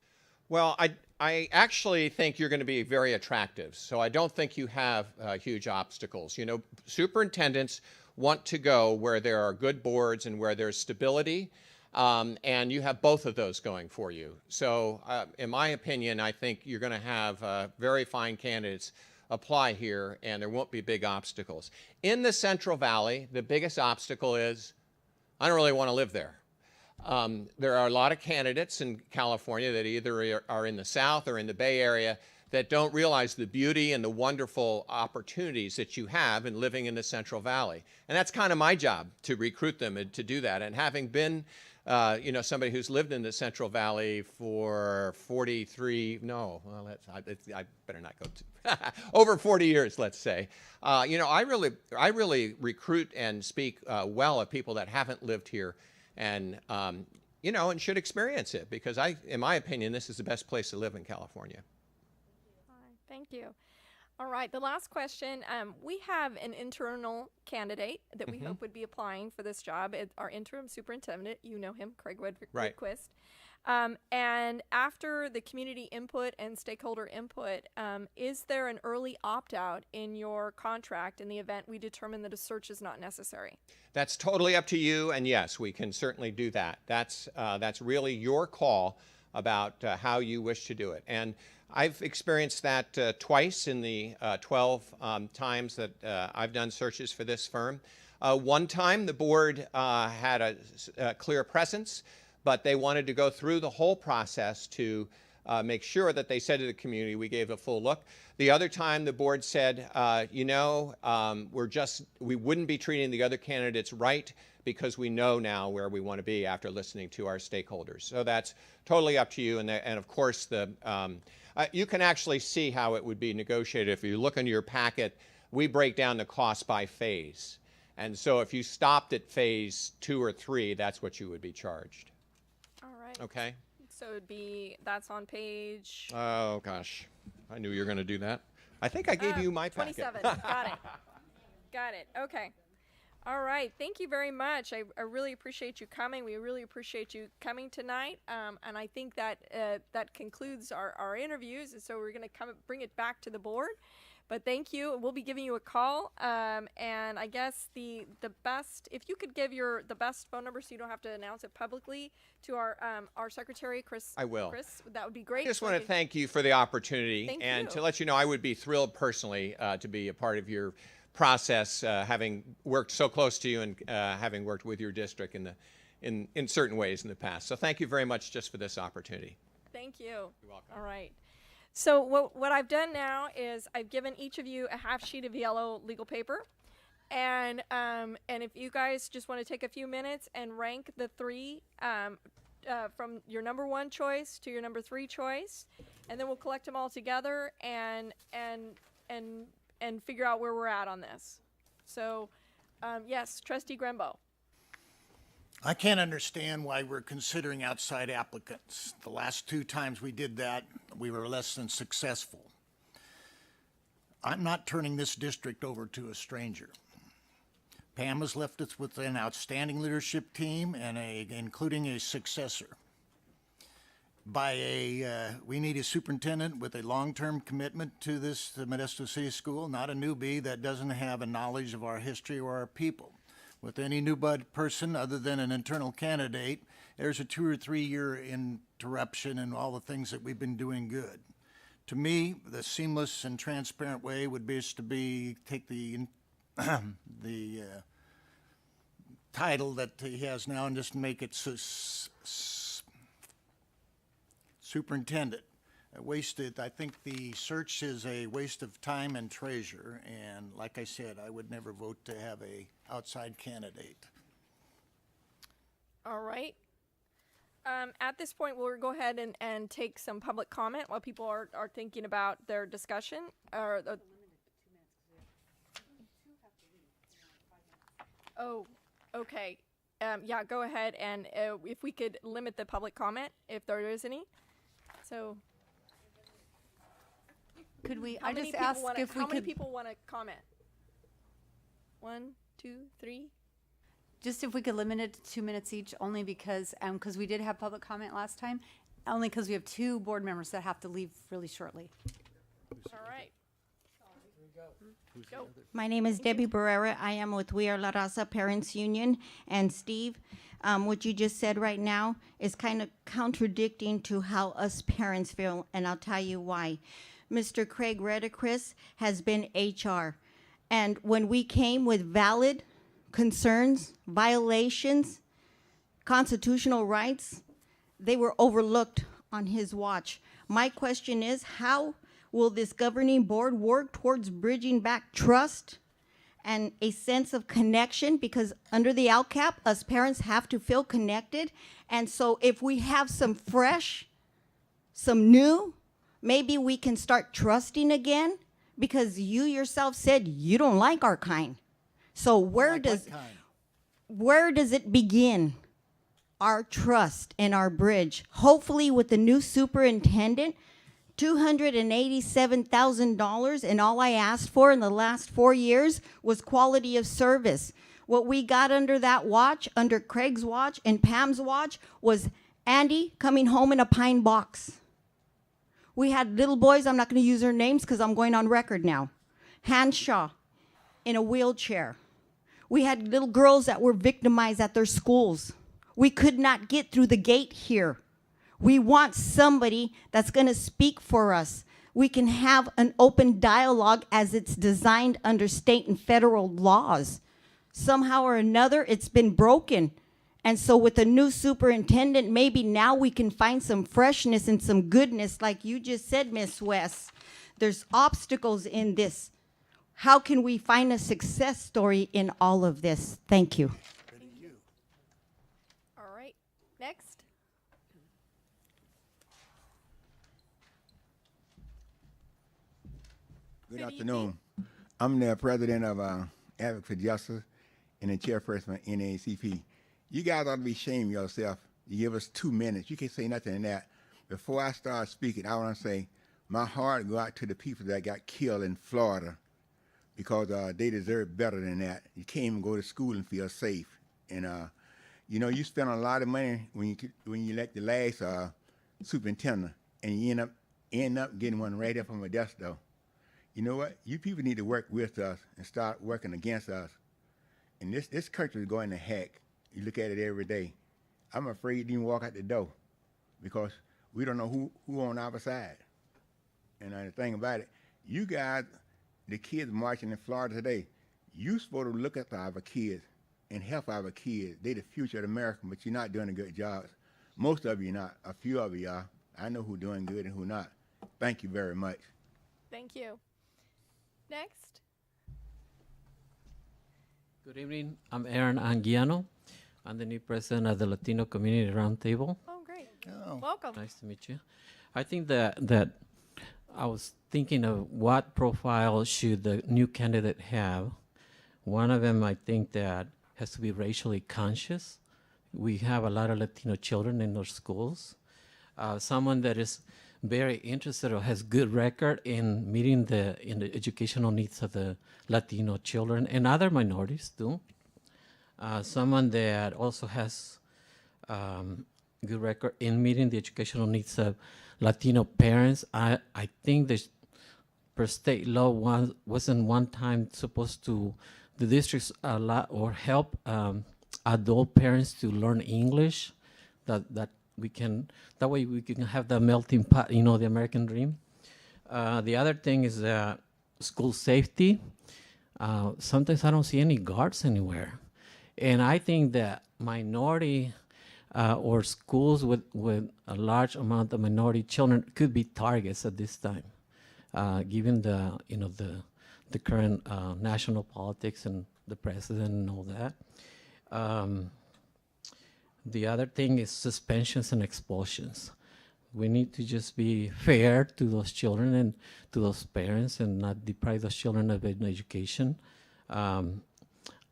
Well, I actually think you're going to be very attractive, so I don't think you have huge obstacles. You know, superintendents want to go where there are good boards and where there's stability, and you have both of those going for you. So in my opinion, I think you're going to have very fine candidates apply here, and there won't be big obstacles. In the Central Valley, the biggest obstacle is I don't really want to live there. There are a lot of candidates in California that either are in the South or in the Bay Area that don't realize the beauty and the wonderful opportunities that you have in living in the Central Valley. And that's kind of my job, to recruit them and to do that. And having been you know, somebody who's lived in the Central Valley for 43, no, well, I better not go to, over 40 years, let's say. You know, I really recruit and speak well of people that haven't lived here and, you know, and should experience it because in my opinion, this is the best place to live in California. Thank you. All right, the last question. We have an internal candidate that we hope would be applying for this job. It's our interim superintendent. You know him, Craig Woodquist. And after the community input and stakeholder input, is there an early opt-out in your contract in the event we determine that a search is not necessary? That's totally up to you, and yes, we can certainly do that. That's really your call about how you wish to do it. And I've experienced that twice in the 12 times that I've done searches for this firm. One time the board had a clear presence, but they wanted to go through the whole process to make sure that they said to the community, we gave a full look. The other time the board said, you know, we wouldn't be treating the other candidates right because we know now where we want to be after listening to our stakeholders. So that's totally up to you. And of course, you can actually see how it would be negotiated. If you look into your packet, we break down the cost by phase. And so if you stopped at phase 2 or 3, that's what you would be charged. All right. Okay. So that's on page... Oh, gosh. I knew you were going to do that. I think I gave you my packet. 27. Got it. Got it. Okay. All right. Thank you very much. I really appreciate you coming. We really appreciate you coming tonight. And I think that that concludes our interviews. And so we're going to bring it back to the board. But thank you. We'll be giving you a call. And I guess the best, if you could give the best phone number so you don't have to announce it publicly to our secretary, Chris. I will. Chris, that would be great. I just want to thank you for the opportunity Thank and you. to let you know I would be thrilled personally to be a part of your process, having worked so close to you and having worked with your district in certain ways in the past. So thank you very much just for this opportunity. Thank you. You're welcome. All right. So what I've done now is I've given each of you a half sheet of yellow legal paper. And if you guys just want to take a few minutes and rank the three from your number 1 choice to your number 3 choice, and then we'll collect them all together and figure out where we're at on this. So, yes, Trustee Grembo. I can't understand why we're considering outside applicants. The last 2 times we did that, we were less than successful. I'm not turning this district over to a stranger. Pam has left us with an outstanding leadership team and including a successor. We need a superintendent with a long-term commitment to the Modesto City School, not a newbie that doesn't have a knowledge of our history or our people. With any new person other than an internal candidate, there's a 2 or 3 year interruption in all the things that we've been doing good. To me, the seamless and transparent way would be take the title that he has now and just make it superintendent. I think the search is a waste of time and treasure, and like I said, I would never vote to have a outside candidate. All right. At this point, we'll go ahead and take some public comment while people are thinking about their discussion. Oh, okay. Yeah, go ahead, and if we could limit the public comment, if there is any. So, Could we, how I many just people ask wanna, if we how many could, people want to comment? 1, 2, 3. just if we could limit it to 2 minutes each, only because we did have public comment last time, only because we have 2 board members that have to leave really shortly. All right. Go. My name is Debbie Barrera. I am with We Are La Raza Parents Union. And Steve, what you just said right now is kind of contradicting to how us parents feel, and I'll tell you why. Mr. Craig Redecris has been HR. And when we came with valid concerns, violations, constitutional rights, they were overlooked on his watch. My question is, how will this governing board work towards bridging back trust and a sense of connection? Because under the LCAP, us parents have to feel connected. And so if we have some fresh, some new, maybe we can start trusting again, because you yourself said you don't like our kind. So where does it begin? Our trust and our bridge. Hopefully with the new superintendent, $287,000, and all I asked for in the last 4 years was quality of service. What we got under that watch, under Craig's watch and Pam's watch, was Andy coming home in a pine box. We had little boys, I'm not going to use their names because I'm going on record now. Hanshaw in a wheelchair. We had little girls that were victimized at their schools. We could not get through the gate here. We want somebody that's going to speak for us. We can have an open dialogue as it's designed under state and federal laws. Somehow or another, it's been broken. And so with a new superintendent, maybe now we can find some freshness and some goodness, like you just said, Miss West. There's obstacles in this. How can we find a success story in all of this? Thank you. All right. Next. Good afternoon. I'm the president of Advocate for Justice and the chairperson of NAACP. You guys ought to be ashamed of yourself. You give us 2 minutes. You can't say nothing in that. Before I start speaking, I want to say my heart go out to the people that got killed in Florida, because they deserve better than that. You can't even go to school and feel safe. And you know, you spend a lot of money when you elect the last superintendent, and you end up getting one right up from Modesto. You know what? You people need to work with us and start working against us. And this country is going to heck. You look at it every day. I'm afraid to even walk out the door, because we don't know who on our side. And the thing about it, you guys, the kids marching in Florida today, You supposed to look after our kids and help our kids. They the future of America, but you're not doing a good job. Most of you not. A few of you are. I know who's doing good and who not. Thank you very much. Thank you. Next. Good evening. I'm Aaron Anguiano. I'm the new president of the Latino Community Roundtable. Oh, great. Oh. Welcome. Nice to meet you. I think that I was thinking of what profile should the new candidate have. One of them, I think that has to be racially conscious. We have a lot of Latino children in our schools. Someone that is very interested or has good record in meeting the educational needs of the Latino children and other minorities too. Someone that also has good record in meeting the educational needs of Latino parents. I think there's per state law wasn't one time supposed to the districts allow or help adult parents to learn English, that we can, that way we can have the melting pot, you know, the American dream. The other thing is school safety. Sometimes I don't see any guards anywhere. And I think that minority or schools with a large amount of minority children could be targets at this time, given the, you know, the current national politics and the president and all that. The other thing is suspensions and expulsions. We need to just be fair to those children and to those parents and not deprive those children of an education. I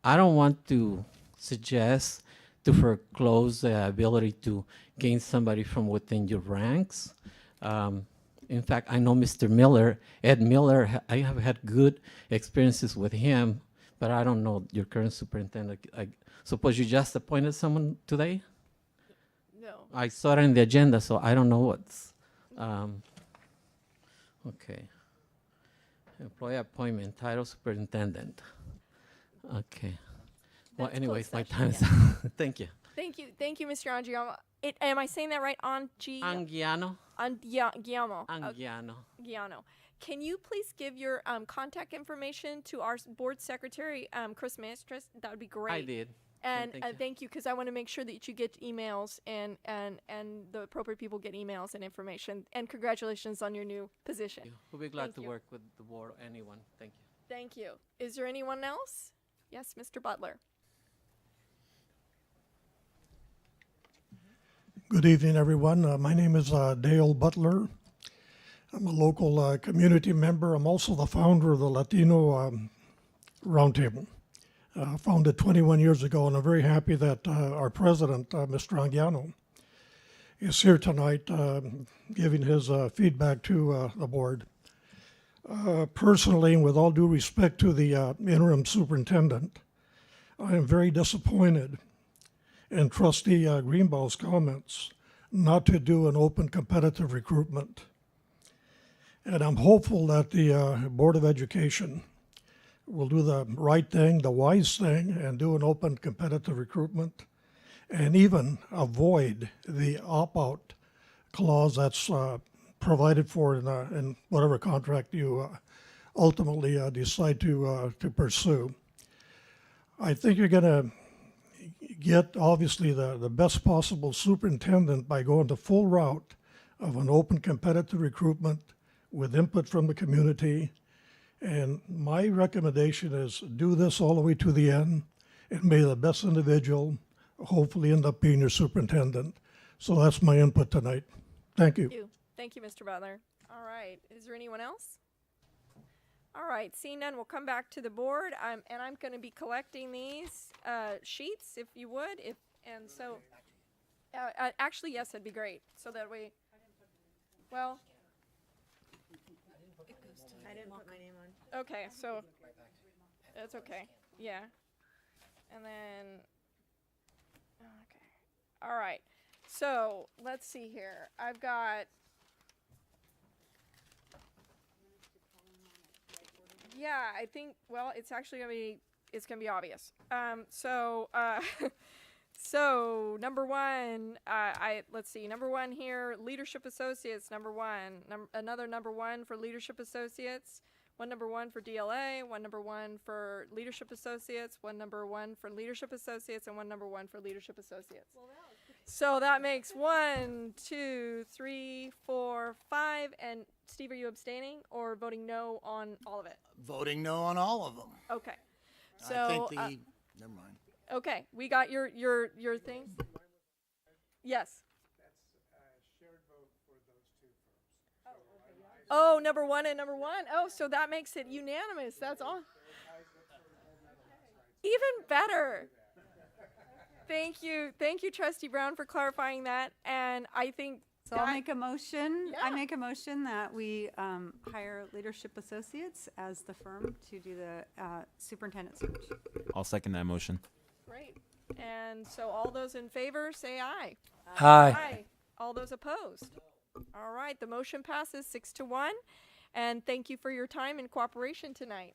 don't want to suggest to foreclose the ability to gain somebody from within your ranks. In fact, I know Mr. Miller, Ed Miller, I have had good experiences with him, but I don't know your current superintendent. I suppose you just appointed someone today? No. I saw it in the agenda, so I don't know what's, okay. Employee appointment, title superintendent. Okay. Well, That's anyways, my closed time session, is, thank you. Thank you, Mr. Angiano. Am I saying that right? Anguiano. Angiano. Anguiano. Can you please give your contact information to our board secretary, Chris Mistress? That would be great. I did. And thank you. thank you, because I want to make sure that you get emails and the appropriate people get emails and information. And congratulations on your new position. We'll be glad Thank to you. work with the board or anyone. Thank you. Thank you. Is there anyone else? Yes, Mr. Butler. Good evening, everyone. My name is Dale Butler. I'm a local community member. I'm also the founder of the Latino Roundtable, founded 21 years ago, and I'm very happy that our president, Mr. Anguiano, is here tonight giving his feedback to the board. Personally, and with all due respect to the interim superintendent, I am very disappointed in Trustee Greenbow's comments not to do an open competitive recruitment. And I'm hopeful that the Board of Education will do the right thing, the wise thing, and do an open competitive recruitment, and even avoid the opt-out clause that's provided for in whatever contract you ultimately decide to pursue. I think you're going to get, obviously, the best possible superintendent by going the full route of an open competitive recruitment with input from the community. And my recommendation is do this all the way to the end, and may the best individual hopefully end up being your superintendent. So that's my input tonight. Thank you. Thank you, Mr. Butler. All right. Is there anyone else? All right. Seeing none, we'll come back to the board. And I'm going to be collecting these sheets, if you would. Actually, yes, that'd be great. So that way, well, I didn't put my name on. okay. So that's okay. Yeah. And then, okay. All right. So let's see here. I've got. Yeah, I think, well, it's actually it's gonna be obvious. So number one, let's see, number one here, Leadership Associates, number one. Another number one for Leadership Associates one number 1 for DLA, one number 1 for Leadership Associates, one number 1 for Leadership Associates, and one number 1 for Leadership Associates. So that makes 1, 2, 3, 4, 5. And Steve, are you abstaining or voting no on all of it? Voting no on all of them. Okay. So I think never mind. okay, we got your thing. Yes. Oh, number 1 and number 1. Oh, so that makes it unanimous. That's all. Even better. Thank you, Trustee Brown, for clarifying that. And I think So I'll make a motion. I make a motion that we hire Leadership Associates as the firm to do the superintendent search. I'll second that motion. great. And so all those in favor say aye. Aye. All those opposed. All right, the motion passes 6-1. And thank you for your time and cooperation tonight.